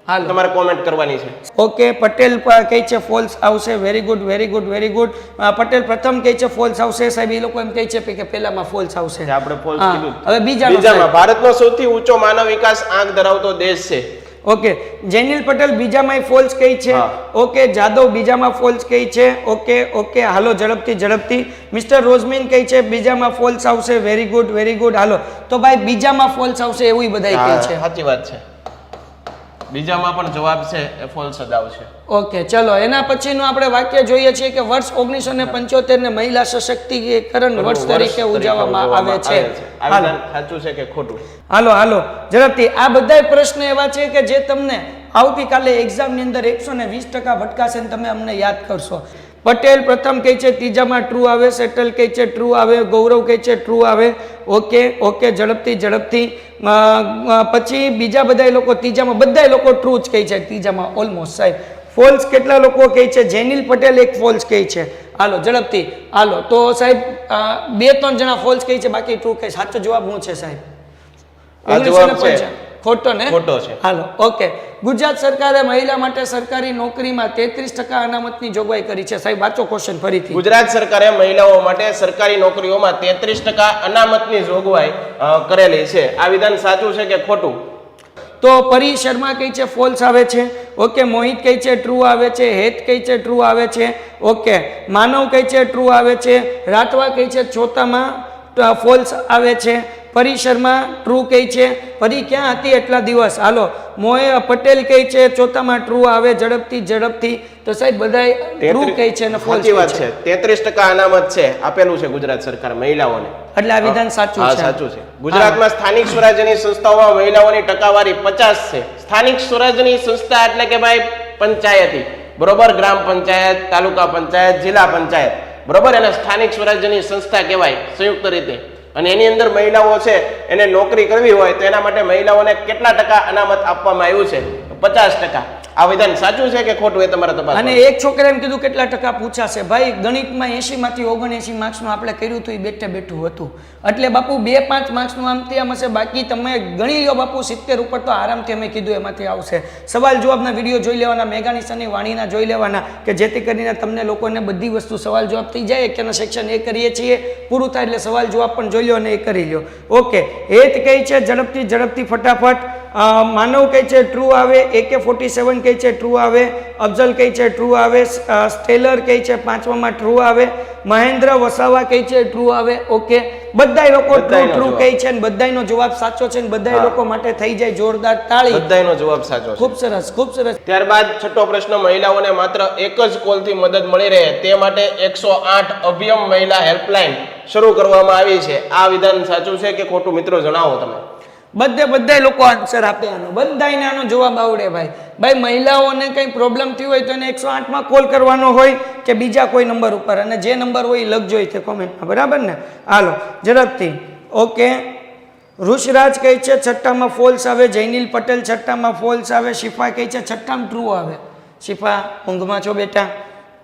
S2: હાલો
S3: તમારે કોમેન્ટ કરવાની છે.
S2: ઓકે, પટેલ કહે છે ફોલ્સ આવશે. Very good, very good, very good. Patel પ્રથમ કહે છે ફોલ્સ આવશે. સાહેબ એ લોકો એમ કહે છે કે પહેલામાં ફોલ્સ આવશે.
S3: આપણે ફોલ્સ
S2: હા,
S3: કીધું.
S2: હવે બીજામાં
S3: બીજામાં ભારતનો સૌથી ઊંચો માનવ વિકાસ આંક ધરાવતો દેશ છે.
S2: ઓકે, જૈનિલ પટેલ બીજામાં ફોલ્સ કહી છે.
S3: હા.
S2: ઓકે, જાદવ બીજામાં ફોલ્સ કહી છે. ઓકે ઓકે, હાલો ઝડપથી ઝડપથી. મિસ્ટર રોઝમીન કહે છે બીજામાં ફોલ્સ આવશે. Very good, very good. હાલો તો ભાઈ બીજામાં ફોલ્સ આવશે એવું બધાય કહે છે.
S3: સાચી વાત છે. બીજામાં પણ જવાબ છે એ ફોલ્સ જ આવશે.
S2: ઓકે, ચલો એના પછીનું આપણે વાક્ય જોઈએ છીએ કે વર્ષ 1975 ને મહિલા સશક્તિકરણ વર્ષ તરીકે ઉજવવામાં આવે છે.
S3: આ વિધાન સાચું છે કે ખોટું?
S2: હાલો હાલો ઝડપથી. આ બધા પ્રશ્ન એવા છે કે જે તમને આવતીકાલે એક્ઝામની અંદર 120% ભટકાશે ને તમે અમને યાદ કરશો. પટેલ પ્રથમ કહે છે ત્રીજામાં ટ્રુ આવે. સેટલ કહે છે ટ્રુ આવે. ગૌરવ કહે છે ટ્રુ આવે. ઓકે ઓકે, ઝડપથી ઝડપથી. પછી બીજા બધા લોકો ત્રીજામાં બધા લોકો ટ્રુ જ કહે છે. ત્રીજામાં ઓલમોસ્ટ સાહેબ ફોલ્સ કેટલા લોકો કહે છે? જૈનિલ પટેલ એક ફોલ્સ કહે છે. હાલો ઝડપથી. હાલો તો સાહેબ 2-3 જણા ફોલ્સ કહે છે, બાકી ટ્રુ કહે છે. સાચો જવાબ શું છે સાહેબ?
S3: આ જવાબ છે
S2: ખોટો ને?
S3: ખોટો છે.
S2: Hello okay. ગુજરાત સરકારે મહિલા માટે સરકારી નોકરીમાં 33% અનામતની જોગવાઈ કરી છે. સાહેબ વાંચો ક્વેશ્ચન ફરીથી.
S3: ગુજરાત સરકારે મહિલાઓ માટે સરકારી નોકરીઓમાં 33% અનામતની જોગવાઈ કરેલી છે. આ વિધાન સાચું છે કે ખોટું?
S2: તો પરી શર્મા કહે છે ફોલ્સ આવે છે. ઓકે, મોહિત કહે છે ટ્રુ આવે છે. હેત કહે છે ટ્રુ આવે છે. ઓકે, માનવ કહે છે ટ્રુ આવે છે. રાઠવા કહે છે ચોથામાં ફોલ્સ આવે છે. પરી શર્મા ટ્રુ કહે છે. પરી ક્યાં હતી એટલા દિવસ? હાલો મોહે પટેલ કહે છે ચોથામાં ટ્રુ આવે. ઝડપથી ઝડપથી. તો સાહેબ બધાય ટ્રુ કહે છે અને ફોલ્સ
S3: સાચી વાત છે. 33% અનામત છે આપેલું છે ગુજરાત સરકાર મહિલાઓને.
S2: એટલે આ વિધાન સાચું
S3: હા
S2: છે.
S3: સાચું છે. ગુજરાતમાં સ્થાનિક સ્વરાજ્યની સંસ્થાઓમાં મહિલાઓની ટકાવારી 50 છે. સ્થાનિક સ્વરાજ્યની સંસ્થા એટલે કે ભાઈ પંચાયતી, બરોબર, ગ્રામ પંચાયત, તાલુકા પંચાયત, જિલ્લા પંચાયત, બરોબર, એને સ્થાનિક સ્વરાજ્યની સંસ્થા કહેવાય સંયુક્ત રીતે. અને એની અંદર મહિલાઓ છે એને નોકરી કરવી હોય તો એના માટે મહિલાઓને કેટલા ટકા અનામત આપવામાં આવ્યું છે? 50%. આ વિધાન સાચું છે કે ખોટું એ તમારે તપાસ.
S2: અને એક છોકરા એમ કીધું કેટલા ટકા પૂછાશે. ભાઈ ગણિતમાં 80 માંથી 79 માર્ક્સનું આપણે કર્યું હતું, એ બેઠું હતું. એટલે બાપુ 2-5 માર્ક્સનું આમથી આમ હશે, બાકી તમે ગણી લો બાપુ 70 ઉપર તો આરામથી અમે કીધું એમાંથી આવશે. સવાલ જવાબના વિડીયો જોઈ લેવાના, મેઘાનિસાની વાણીના જોઈ લેવાના, કે જેથી કરીને તમને લોકોને બધી વસ્તુ સવાલ જવાબ થઈ જાય. કે સેક્શન એ કરીએ છીએ, પૂરું થાય એટલે સવાલ જવાબ પણ જોઈ લો અને એ કરી લો. ઓકે, હેત કહે છે ઝડપથી ઝડપથી ફટાફટ. માનવ કહે છે ટ્રુ આવે. AK-47 કહે છે ટ્રુ આવે. અફઝલ કહે છે ટ્રુ આવે. સ્ટેલર કહે છે 5માં ટ્રુ આવે. મહેન્દ્ર વસાવા કહે છે ટ્રુ આવે. ઓકે, બધાય લોકો ટ્રુ કહે છે અને બધાયનો જવાબ સાચો છે અને બધાય લોકો માટે થઈ જાય જોરદાર તાળી.
S3: બધાયનો જવાબ સાચો છે.
S2: ખૂબ સરસ, ખૂબ સરસ.
S3: ત્યારબાદ છઠ્ઠો પ્રશ્ન, મહિલાઓને માત્ર એક જ કોલથી મદદ મળી રહે તે માટે 108 અભિયમ મહિલા હેલ્પલાઇન શરૂ કરવામાં આવી છે. આ વિધાન સાચું છે કે ખોટું? મિત્રો જણાવો તમે.
S2: બધા લોકો આન્સર આપે આનો. બધાને આનો જવાબ આવડે ભાઈ. ભાઈ મહિલાઓને કંઈ પ્રોબ્લેમ થયું હોય તો એને 108માં કોલ કરવાનો હોય કે બીજા કોઈ નંબર ઉપર, અને જે નંબર હોય એ લખજો તે કોમેન્ટમાં, બરાબર ને? હાલો ઝડપથી. ઓકે, ઋષરાજ કહે છે છઠ્ઠામાં ફોલ્સ આવે. જૈનિલ પટેલ છઠ્ઠામાં ફોલ્સ આવે. શિફા કહે છે છઠ્ઠામાં ટ્રુ આવે. શિફા ઊંઘમાં છો બેટા?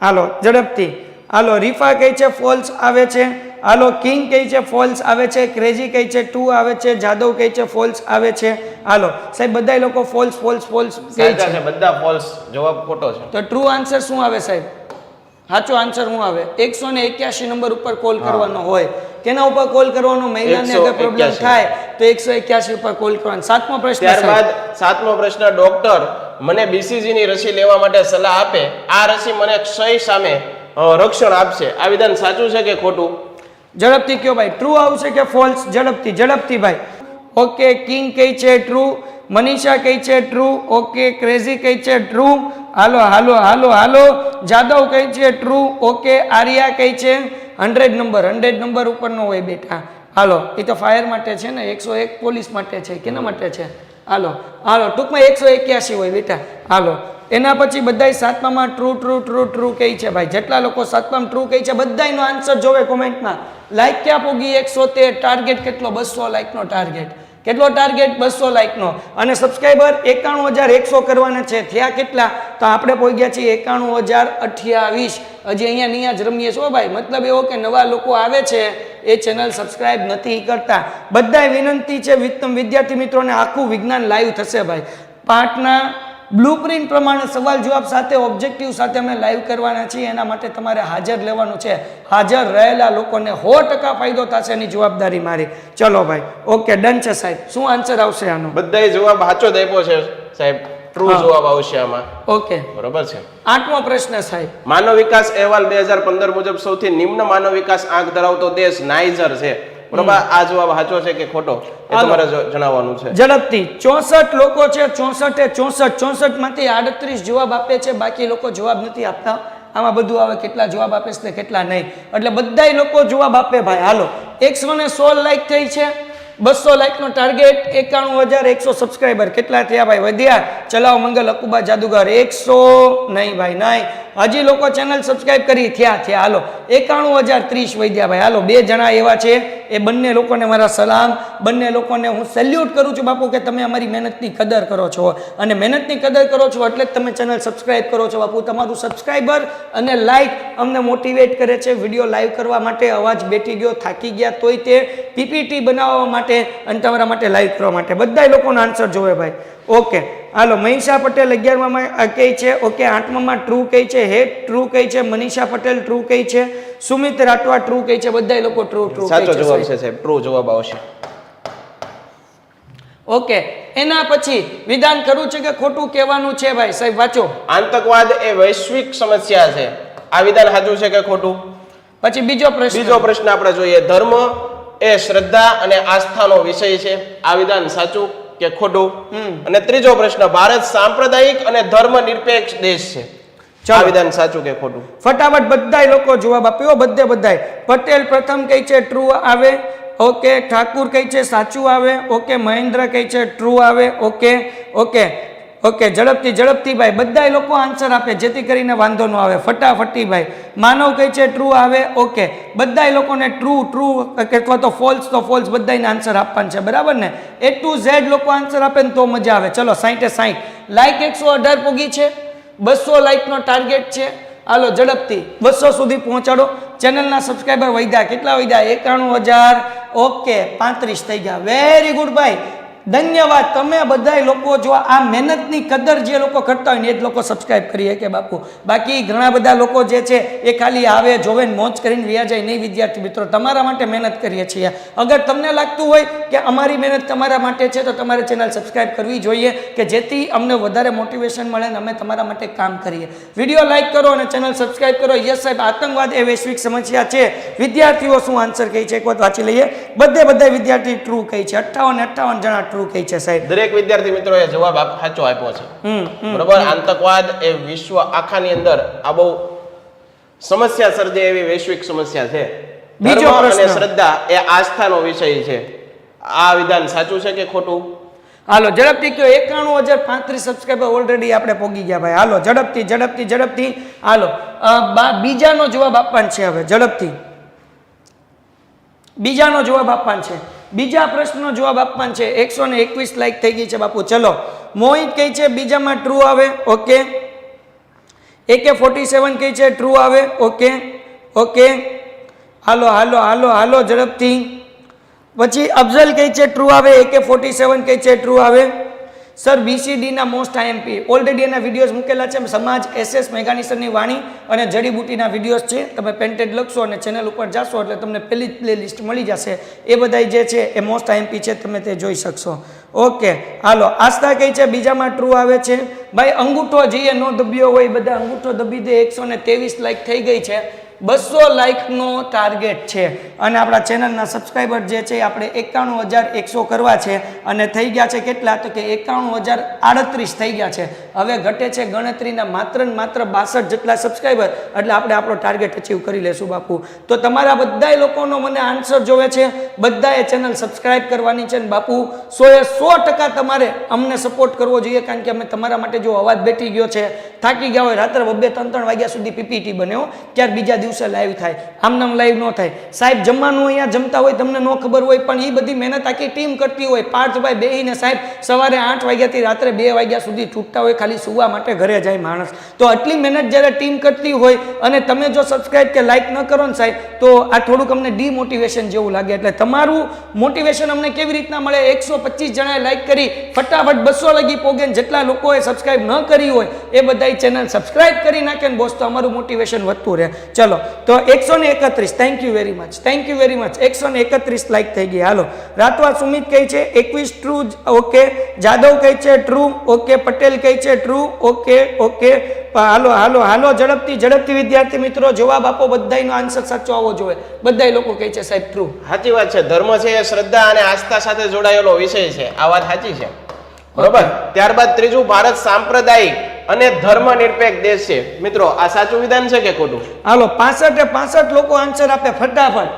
S2: હાલો ઝડપથી. હાલો રીફા કહે છે ફોલ્સ આવે છે. હાલો કિંગ કહે છે ફોલ્સ આવે છે. ક્રેઝી કહે છે ટ્રુ આવે છે. જાદવ કહે છે ફોલ્સ આવે છે. હાલો સાહેબ બધા લોકો ફોલ્સ ફોલ્સ ફોલ્સ કહે છે.
S3: બધા ફોલ્સ. જવાબ ખોટો છે.
S2: તો ટ્રુ આન્સર શું આવે સાહેબ? સાચો આન્સર શું આવે? 181 નંબર ઉપર કોલ કરવાનો હોય. કેના ઉપર કોલ કરવાનો? મહિલાને અગર પ્રોબ્લેમ થાય તો 181 ઉપર કોલ કરવાનો. 7મો પ્રશ્ન.
S3: ત્યારબાદ 7મો પ્રશ્ન, ડોક્ટર મને BCG ની રસી લેવા માટે સલાહ આપે. આ રસી મને ક્ષય સામે રક્ષણ આપશે. આ વિધાન સાચું છે કે ખોટું?
S2: ઝડપથી કયો ભાઈ. ટ્રુ આવશે કે ફોલ્સ? ઝડપથી ઝડપથી ભાઈ. ઓકે, કિંગ કહે છે ટ્રુ. મનીષા કહે છે ટ્રુ. ઓકે, ક્રેઝી કહે છે ટ્રુ. હાલો હાલો હાલો હાલો. જાદવ કહે છે ટ્રુ. ઓકે, આર્યા કહે છે 100 નંબર ઉપરનો હોય બેટા. હાલો, એ તો ફાયર માટે છે ને, 101 પોલીસ માટે છે. કેના માટે છે? હાલો હાલો, ટૂંકમાં 181 હોય બેટા. હાલો, એના પછી બધાય 7માં ટ્રુ ટ્રુ ટ્રુ ટ્રુ કહે છે ભાઈ. જેટલા લોકો 7માં ટ્રુ કહે છે બધાયનો આન્સર જોવે કોમેન્ટમાં. લાઈક ક્યાં પોગી? 113. ટાર્ગેટ કેટલો? 200 લાઈકનો ટાર્ગેટ. કેટલો ટાર્ગેટ 200 લાઈકનો અને સબસ્ક્રાઈબર 91,100 કરવાના છે. થયા કેટલા? તો આપણે પહોંચ્યા છીએ 91,028. હજી અહીંયા જ રમીએ છો ભાઈ. મતલબ એવો કે નવા લોકો આવે છે એ ચેનલ સબસ્ક્રાઇબ નથી કરતા. બધાય વિનંતી છે વિદ્યાર્થી મિત્રોને, આખું વિજ્ઞાન લાઈવ થશે ભાઈ. પાઠના બ્લુપ્રિન્ટ પ્રમાણે સવાલ જવાબ સાથે ઓબ્જેક્ટિવ સાથે અમે લાઈવ કરવાના છીએ. એના માટે તમારે હાજર લેવાનું છે. હાજર રહેલા લોકોને 100% ફાયદો થશે, એની જવાબદારી મારી. ચલો ભાઈ, ઓકે, ડન છે સાહેબ. શું આન્સર આવશે આનો?
S3: બધાય જવાબ સાચો જ આપ્યો છે સાહેબ. ટ્રુ જવાબ આવશે આમાં.
S2: ઓકે,
S3: બરોબર છે.
S2: 8મો પ્રશ્ન સાહેબ.
S3: માનવ વિકાસ અહેવાલ 2015 મુજબ સૌથી નિમ્ન માનવ વિકાસ આંક ધરાવતો દેશ નાઇજર છે. બરોબર, આ જવાબ સાચો છે કે ખોટો એ તમારે જણાવવાનું છે.
S2: ઝડપથી 64 લોકો છે. 64 માંથી 38 જવાબ આપે છે, બાકી લોકો જવાબ નથી આપતા. આમાં બધું આવે કેટલા જવાબ આપે છે કેટલા નહીં, એટલે બધાય લોકો જવાબ આપે ભાઈ. હાલો, 116 લાઈક થઈ છે. 200 લાઈકનો ટાર્ગેટ, 91,100 સબસ્ક્રાઈબર. કેટલા થયા ભાઈ? વધ્યા. ચલાવો મંગલ અકુબા જાદુગર 100 નહીં ભાઈ, નહીં. હજી લોકો ચેનલ સબસ્ક્રાઇબ કરી થયા. હાલો, 91,030 વધ્યા ભાઈ. હાલો, 2 જણા એવા છે, એ બંને લોકોને મારા સલામ. બંને લોકોને હું સેલ્યુટ કરું છું બાપુ કે તમે અમારી મહેનતની કદર કરો છો, અને મહેનતની કદર કરો છો એટલે જ તમે ચેનલ સબસ્ક્રાઇબ કરો છો બાપુ. તમારું સબસ્ક્રાઈબર અને લાઈક અમને મોટિવેટ કરે છે વિડીયો લાઈવ કરવા માટે. અવાજ બેઠી ગયો, થાકી ગયા તોય તે પીપીટી બનાવવા માટે અને તમારા માટે લાઈવ કરવા માટે. બધા લોકોનો આન્સર જોવે ભાઈ. ઓકે, હાલો, મનીષા પટેલ 11માં કઈ છે? ઓકે, 8માં ટ્રુ કઈ છે? હેટ ટ્રુ કઈ છે? મનીષા પટેલ ટ્રુ કઈ છે? સુમિત રાઠવા ટ્રુ કઈ છે? બધા લોકો ટ્રુ
S3: સાચો જવાબ છે સાહેબ. ટ્રુ જવાબ આવશે.
S2: ઓકે, એના પછી વિધાન કરવું છે કે ખોટું કહેવાનું છે ભાઈ? સાહેબ વાંચો.
S3: આતંકવાદ એ વૈશ્વિક સમસ્યા છે. આ વિધાન સાચું છે કે ખોટું?
S2: પછી બીજો પ્રશ્ન
S3: આપણે જોઈએ. ધર્મ એ શ્રદ્ધા અને આસ્થાનો વિષય છે. આ વિધાન સાચું કે ખોટું? અને ત્રીજો પ્રશ્ન, ભારત સાંપ્રદાયિક અને ધર્મ નિરપેક્ષ દેશ છે. આ વિધાન સાચું કે ખોટું?
S2: ફટાફટ બધાય લોકો જવાબ આપ્યો. બધાય. પટેલ પ્રથમ કઈ છે? ટ્રુ આવે. ઓકે, ઠાકુર કઈ છે? સાચું આવે. ઓકે, મહેન્દ્ર કઈ છે? ટ્રુ આવે. ઓકે, ઝડપથી ભાઈ બધાય લોકો આન્સર આપે જેથી કરીને વાંધો ન આવે. ફટાફટી ભાઈ. માનવ કઈ છે? ટ્રુ આવે. ઓકે, બધાય લોકોને ટ્રુ અથવા તો ફોલ્સ બધાને આન્સર આપવાનું છે, બરાબર ને? A to Z લોકો આન્સર આપે ને તો મજા આવે. ચલો, 60 લાઈક 118 પૂગી છે. 200 લાઈકનો ટાર્ગેટ છે. હાલો, ઝડપથી 200 સુધી પહોંચાડો. ચેનલના સબસ્ક્રાઈબર વધ્યા. કેટલા વધ્યા? 91,000. ઓકે, 35 થઈ ગયા. વેરી ગુડ ભાઈ, ધન્યવાદ. તમે બધાય લોકો જો આ મહેનતની કદર જે લોકો કરતા હોય ને એ જ લોકો સબસ્ક્રાઇબ કરીએ કે બાપુ. બાકી ઘણા બધા લોકો જે છે એ ખાલી આવે જોવે ને મોજ કરીને વ્યા જાય નહીં. વિદ્યાર્થી મિત્રો, તમારા માટે મહેનત કરીએ છીએ. અગર તમને લાગતું હોય કે અમારી મહેનત તમારા માટે છે તો તમારે ચેનલ સબસ્ક્રાઇબ કરવી જોઈએ કે જેથી અમને વધારે મોટિવેશન મળે ને અમે તમારા માટે કામ કરીએ. વિડીયો લાઈક કરો અને ચેનલ સબસ્ક્રાઇબ કરો. યસ સાહેબ, આતંકવાદ એ વૈશ્વિક સમસ્યા છે. વિદ્યાર્થીઓ શું આન્સર કહી છે એક વખત વાંચી લઈએ. બધા વિદ્યાર્થી ટ્રુ કહી છે. 58 જણા ટ્રુ કહી છે સાહેબ.
S3: દરેક વિદ્યાર્થી મિત્રોએ જવાબ સાચો આપ્યો છે. બરોબર, આતંકવાદ એ વિશ્વ આખાની અંદર આ બહુ સમસ્યા સર્જે એવી વૈશ્વિક સમસ્યા છે.
S2: બીજો પ્રશ્ન,
S3: અને શ્રદ્ધા એ આસ્થાનો વિષય છે. આ વિધાન સાચું છે કે ખોટું?
S2: હાલો, ઝડપથી કયો. 91,035 સબસ્ક્રાઇબર ઓલરેડી આપણે પોગી ગયા ભાઈ. હાલો, ઝડપથી. હાલો, બીજાનો જવાબ આપવાનો છે હવે. ઝડપથી બીજાનો જવાબ આપવાનો છે. બીજા પ્રશ્નનો જવાબ આપવાનો છે. 121 લાઈક થઈ ગઈ છે બાપુ. ચલો, મોહિત કઈ છે? બીજામાં ટ્રુ આવે. ઓકે, AK47 કઈ છે? ટ્રુ આવે. ઓકે, હાલો, ઝડપથી. પછી અફઝલ કઈ છે? ટ્રુ આવે. AK47 કઈ છે? ટ્રુ આવે. સર, BCD ના મોસ્ટ IMP ઓલરેડી એના વિડીયોઝ મૂકેલા છે. સમાજ SS મેઘાણીસરની વાણી અને જડીબુટીના વિડીયોઝ છે. તમે પેન્ટેડ લખશો અને ચેનલ ઉપર જાશો એટલે તમને પહેલી જ પ્લેલિસ્ટ મળી જશે. એ બધા જે છે એ મોસ્ટ IMP છે, તમે તે જોઈ શકશો. ઓકે, હાલો, આસ્થા કઈ છે? બીજામાં ટ્રુ આવે છે. ભાઈ અંગૂઠો જઈએ નો દબ્યો હોય, બધા અંગૂઠો દબી દે. 123 લાઈક થઈ ગઈ છે. 200 લાઈકનો ટાર્ગેટ છે અને આપણા ચેનલના સબસ્ક્રાઈબર જે છે આપણે 91,100 કરવા છે અને થઈ ગયા છે કેટલા? તો કે 91,038 થઈ ગયા છે. હવે ઘટે છે ગણતરીના માત્ર 62 જેટલા સબસ્ક્રાઈબર, એટલે આપણે આપણો ટાર્ગેટ અચીવ કરી લેશું બાપુ. તો તમારા બધાય લોકોનો મને આન્સર જોવે છે. બધાએ ચેનલ સબસ્ક્રાઈબ કરવાની છે ને બાપુ 100% તમારે અમને સપોર્ટ કરવો જોઈએ, કારણ કે અમે તમારા માટે જો અવાજ બેઠી ગયો છે, થાકી ગયા હોય, રાત્રે 2-3 વાગ્યા સુધી PPT બન્યો, ત્યાર બીજા દિવસે લાઈવ થાય, આમનામ લાઈવ ન થાય. સાહેબ જમવાનું અહીંયા જમતા હોય, તમને ન ખબર હોય, પણ એ બધી મહેનત આખી ટીમ કરતી હોય. પાર્થભાઈ બેહીને સાહેબ સવારે 8 વાગ્યાથી રાત્રે 2 વાગ્યા સુધી છૂટતા હોય, ખાલી સુવા માટે ઘરે જાય માણસ. તો આટલી મહેનત જ્યારે ટીમ કરતી હોય અને તમે જો સબસ્ક્રાઇબ કે લાઇક ન કરો ને સાહેબ, તો આ થોડુંક અમને ડિમોટિવેશન જેવું લાગે. એટલે તમારું મોટિવેશન અમને કેવી રીતના મળે? 125 જણાએ લાઇક કરી, ફટાફટ 200 લગી પોગે. જેટલા લોકોએ સબસ્ક્રાઇબ ન કરી હોય એ બધાય ચેનલ સબસ્ક્રાઇબ કરી નાખે ને બોસ, તો અમારું મોટિવેશન વધતું રહે. ચલો તો 131, thank you very much, thank you very much. 131 like થઈ ગઈ. હાલો, રાતવા સુમિત કહે છે 21 ટ્રુ, ઓકે. જાદવ કહે છે ટ્રુ, ઓકે. પટેલ કહે છે ટ્રુ, ઓકે ઓકે. હાલો હાલો હાલો, ઝડપથી વિદ્યાર્થી મિત્રો જવાબ આપો. બધાયનો આન્સર સાચો આવવો જોઈએ. બધાય લોકો કહે છે સાહેબ ટ્રુ.
S3: સાચી વાત છે. ધર્મ છે એ શ્રદ્ધા અને આસ્થા સાથે જોડાયેલો વિષય છે. આ વાત સાચી છે, બરોબર. ત્યારબાદ ત્રીજું, ભારત સાંપ્રદાયિક અને ધર્મનિરપેક્ષ દેશ છે. મિત્રો આ સાચું વિધાન છે કે ખોટું?
S2: હાલો 65 લોકો આન્સર આપે ફટાફટ.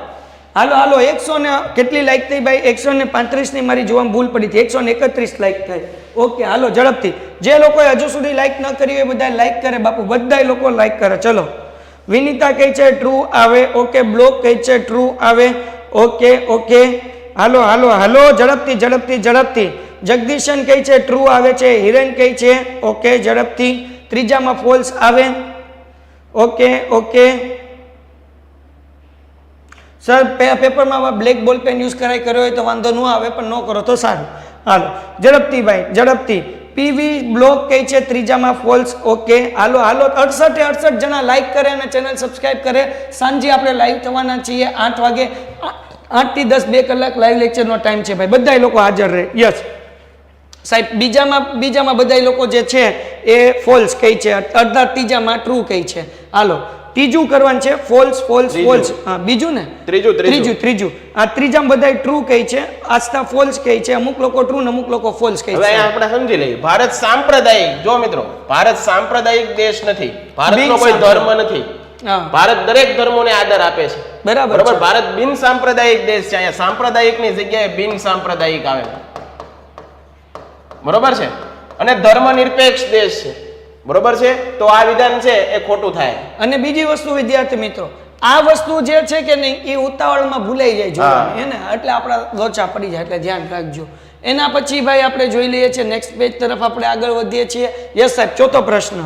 S2: હાલો હાલો, 100 ને કેટલી લાઈક થઈ ભાઈ? 135 ની મારી જોવામાં ભૂલ પડી હતી. 131 લાઈક થઈ. ઓકે હાલો ઝડપથી. જે લોકોએ હજુ સુધી લાઈક ન કરી હોય બધા લાઈક કરે બાપુ, બધા લોકો લાઈક કરે. ચલો, વિનીતા કહે છે ટ્રુ આવે, ઓકે. બ્લોક કહે છે ટ્રુ આવે, ઓકે ઓકે. હાલો હાલો હાલો, ઝડપથી. જગદીશન કહે છે ટ્રુ આવે છે. હિરેન કહે છે ઓકે, ઝડપથી. ત્રીજામાં ફોલ્સ આવે, ઓકે ઓકે. સર પેપરમાં બ્લેક બોલ પેન યુઝ કર્યો હોય તો વાંધો ન આવે, પણ ન કરો તો સારું. હાલો ઝડપથી ભાઈ, ઝડપથી. પીવી બ્લોક કહે છે ત્રીજામાં ફોલ્સ, ઓકે. હાલો હાલો, 68 જણા લાઈક કરે અને ચેનલ સબસ્ક્રાઇબ કરે. સાંજે આપણે લાઈવ થવાના છીએ 8 વાગે. 8 થી 10 2 કલાક લાઈવ લેક્ચરનો ટાઈમ છે ભાઈ. બધા લોકો હાજર રહે. યસ સાહેબ. બીજામાં બધા લોકો જે છે એ ફોલ્સ કહે છે, અડધા ત્રીજામાં ટ્રુ કહે છે. હાલો, ત્રીજું કરવાનું છે ફોલ્સ. હા બીજું ને ત્રીજું. આ ત્રીજામાં બધા ટ્રુ કહે છે, આસ્થા ફોલ્સ કહે છે. અમુક લોકો ટ્રુ ને અમુક લોકો ફોલ્સ કહે છે.
S3: હવે આપણે સમજી લઈએ, ભારત સાંપ્રદાયિક. જો મિત્રો, ભારત સાંપ્રદાયિક દેશ નથી. ભારતનો કોઈ ધર્મ નથી. ભારત દરેક ધર્મોને આદર આપે છે, બરાબર. ભારત બિન સાંપ્રદાયિક દેશ છે. અહીંયા સાંપ્રદાયિક ની જગ્યાએ બિન સાંપ્રદાયિક આવે, બરોબર છે. અને ધર્મનિરપેક્ષ દેશ છે, બરોબર છે. તો આ વિધાન છે એ ખોટું થાય.
S2: અને બીજી વસ્તુ વિદ્યાર્થી મિત્રો, આ વસ્તુ જે છે કે નહીં એ ઉતાવળમાં ભૂલાઈ જાય જોવાની, હે ને, એટલે આપણા લોચા પડી જાય, એટલે ધ્યાન રાખજો. એના પછી ભાઈ આપણે જોઈ લઈએ છીએ નેક્સ્ટ પેજ તરફ આપણે આગળ વધીએ છીએ. યસ સાહેબ, ચોથો પ્રશ્ન.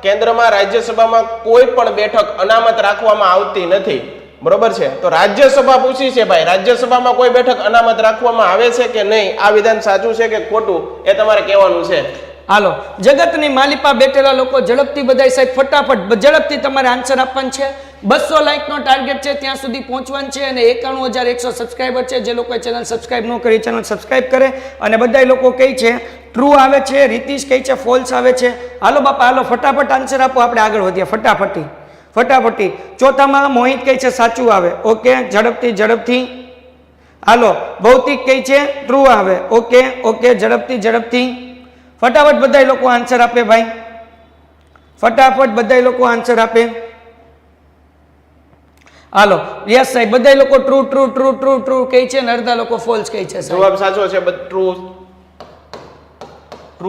S3: કેન્દ્રમાં રાજ્યસભામાં કોઈ પણ બેઠક અનામત રાખવામાં આવતી નથી, બરોબર છે. તો રાજ્યસભા પૂછી છે ભાઈ, રાજ્યસભામાં કોઈ બેઠક અનામત રાખવામાં આવે છે કે નહીં? આ વિધાન સાચું છે કે ખોટું એ તમારે કહેવાનું છે.
S2: હાલો, જગતની માલિપા બેઠેલા લોકો ઝડપથી બધા સાહેબ ફટાફટ ઝડપથી તમારે આન્સર આપવાનું છે. 200 લાઈકનો ટાર્ગેટ છે, ત્યાં સુધી પહોંચવાનું છે. અને 91,100 સબસ્ક્રાઈબર છે. જે લોકોએ ચેનલ સબસ્ક્રાઇબ ન કરી ચેનલ સબસ્ક્રાઇબ કરે. અને બધા લોકો કહે છે ટ્રુ આવે છે, રીતિશ કહે છે ફોલ્સ આવે છે. હાલો બાપા હાલો, ફટાફટ આન્સર આપો, આપણે આગળ વધીએ ફટાફટી. ચોથામાં મોહિત કહે છે સાચું આવે, ઓકે. ઝડપથી. હાલો, ભૌતિક કહે છે ટ્રુ આવે, ઓકે. ઝડપથી. ફટાફટ બધા લોકો આન્સર આપે ભાઈ, ફટાફટ બધા લોકો આન્સર આપે. હાલો, યસ સાહેબ, બધા લોકો ટ્રુ કહે છે અને અડધા લોકો ફોલ્સ કહે છે.
S3: જવાબ સાચો છે, ટ્રુ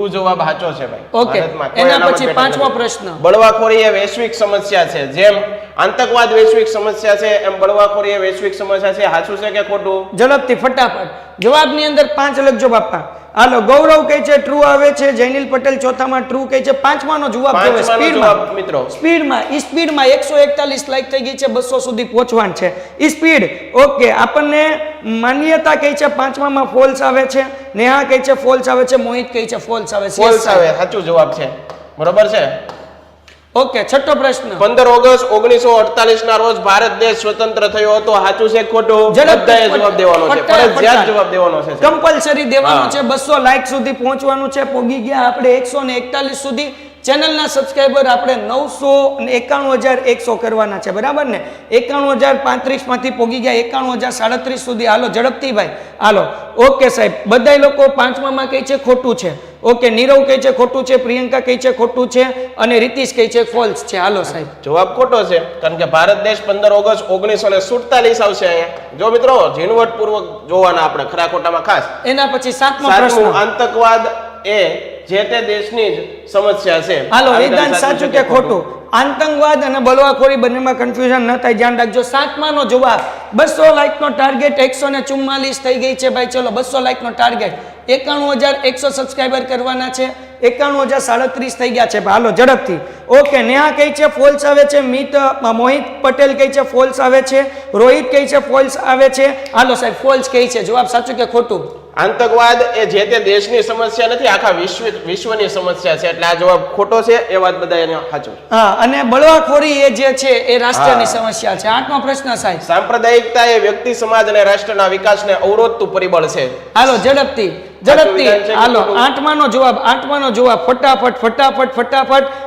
S3: જવાબ સાચો છે ભાઈ.
S2: ઓકે, એના પછી પાંચમો પ્રશ્ન.
S3: બળવાખોરી એ વૈશ્વિક સમસ્યા છે. જેમ આતંકવાદ વૈશ્વિક સમસ્યા છે, એમ બળવાખોરી એ વૈશ્વિક સમસ્યા છે. સાચું છે કે ખોટું? ઝડપથી
S2: ફટાફટ. જવાબની અંદર 5 લખજો બાપા. હાલો, ગૌરવ કહે છે ટ્રુ આવે છે. જયનીલ પટેલ ચોથામાં ટ્રુ કહે છે. પાંચમાનો જવાબ દેવે સ્પીડમાં 141 લાઈક થઈ ગઈ છે. 200 સુધી પહોંચવાનું છે. Speed, okay. આપણને માન્યતા કહે છે પાંચમામાં ફોલ્સ આવે છે. નેહા કહે છે ફોલ્સ આવે છે. મોહિત કહે છે ફોલ્સ આવે છે.
S3: સાચું જવાબ છે, બરોબર છે.
S2: ઓકે, છઠ્ઠો પ્રશ્ન.
S3: 15 ઓગસ્ટ 1948 ના રોજ ભારત દેશ સ્વતંત્ર થયો હતો. સાચું છે ખોટું? બધાએ જવાબ દેવાનો છે, ફરજિયાત જવાબ દેવાનો છે,
S2: કમ્પલસરી દેવાનો છે. 200 લાઈક સુધી પહોંચવાનું છે. પોગી ગયા આપણે 141 સુધી. ચેનલના સબસ્ક્રાઇબર આપણે 991,100 કરવાના છે, બરાબર ને? 91,035 માંથી પોગી ગયા 91,037 સુધી. હાલો ઝડપથી ભાઈ, હાલો. ઓકે સાહેબ, બધા લોકો પાંચમામાં કહે છે ખોટું છે, ઓકે. નીરવ કહે છે ખોટું છે. પ્રિયંકા કહે છે ખોટું છે. અને રીતિશ કહે છે ફોલ્સ છે. હાલો સાહેબ,
S3: જવાબ ખોટો છે, કારણ કે ભારત દેશ 15 ઓગસ્ટ 1947 આવશે અહીંયા. જો મિત્રો, ઝીણવટપૂર્વક જોવાના આપણે, ખરા ખોટામાં ખાસ.
S2: એના પછી સાતમો પ્રશ્ન.
S3: આતંકવાદ એ જે તે દેશની જ સમસ્યા છે.
S2: હાલો
S3: આ વિધાન
S2: વિધાન સાચું કે ખોટું? આતંકવાદ અને બળવાખોરી બંનેમાં કન્ફ્યુઝન ન થાય, ધ્યાન રાખજો. 7મા નો જવાબ 200 લાઈક નો ટાર્ગેટ 144 થઈ ગઈ છે ભાઈ. ચલો 200 લાઈક નો ટાર્ગેટ, 91,100 સબસ્ક્રાઇબર કરવાના છે, 91,037 થઈ ગયા છે. હાલો ઝડપથી. ઓકે, નેહા કઈ છે ફોલ્સ આવે છે, મોહિત પટેલ કઈ છે ફોલ્સ આવે છે, રોહિત કઈ છે ફોલ્સ આવે છે. હાલો સાહેબ ફોલ્સ કઈ છે, જવાબ સાચું કે ખોટું?
S3: આતંકવાદ એ જે તે દેશની સમસ્યા નથી, આખા વિશ્વની સમસ્યા છે, એટલે આ જવાબ ખોટો છે. એ વાત બધા એને સાચો છે.
S2: હા, અને બળવાખોરી એ જે છે એ રાષ્ટ્રની સમસ્યા છે. 8મો પ્રશ્ન સાહેબ.
S3: સાંપ્રદાયિકતા એ વ્યક્તિ, સમાજ અને રાષ્ટ્રના વિકાસને અવરોધતું પરિબળ છે.
S2: હાલો ઝડપથી હાલો 8મા નો જવાબ ફટાફટ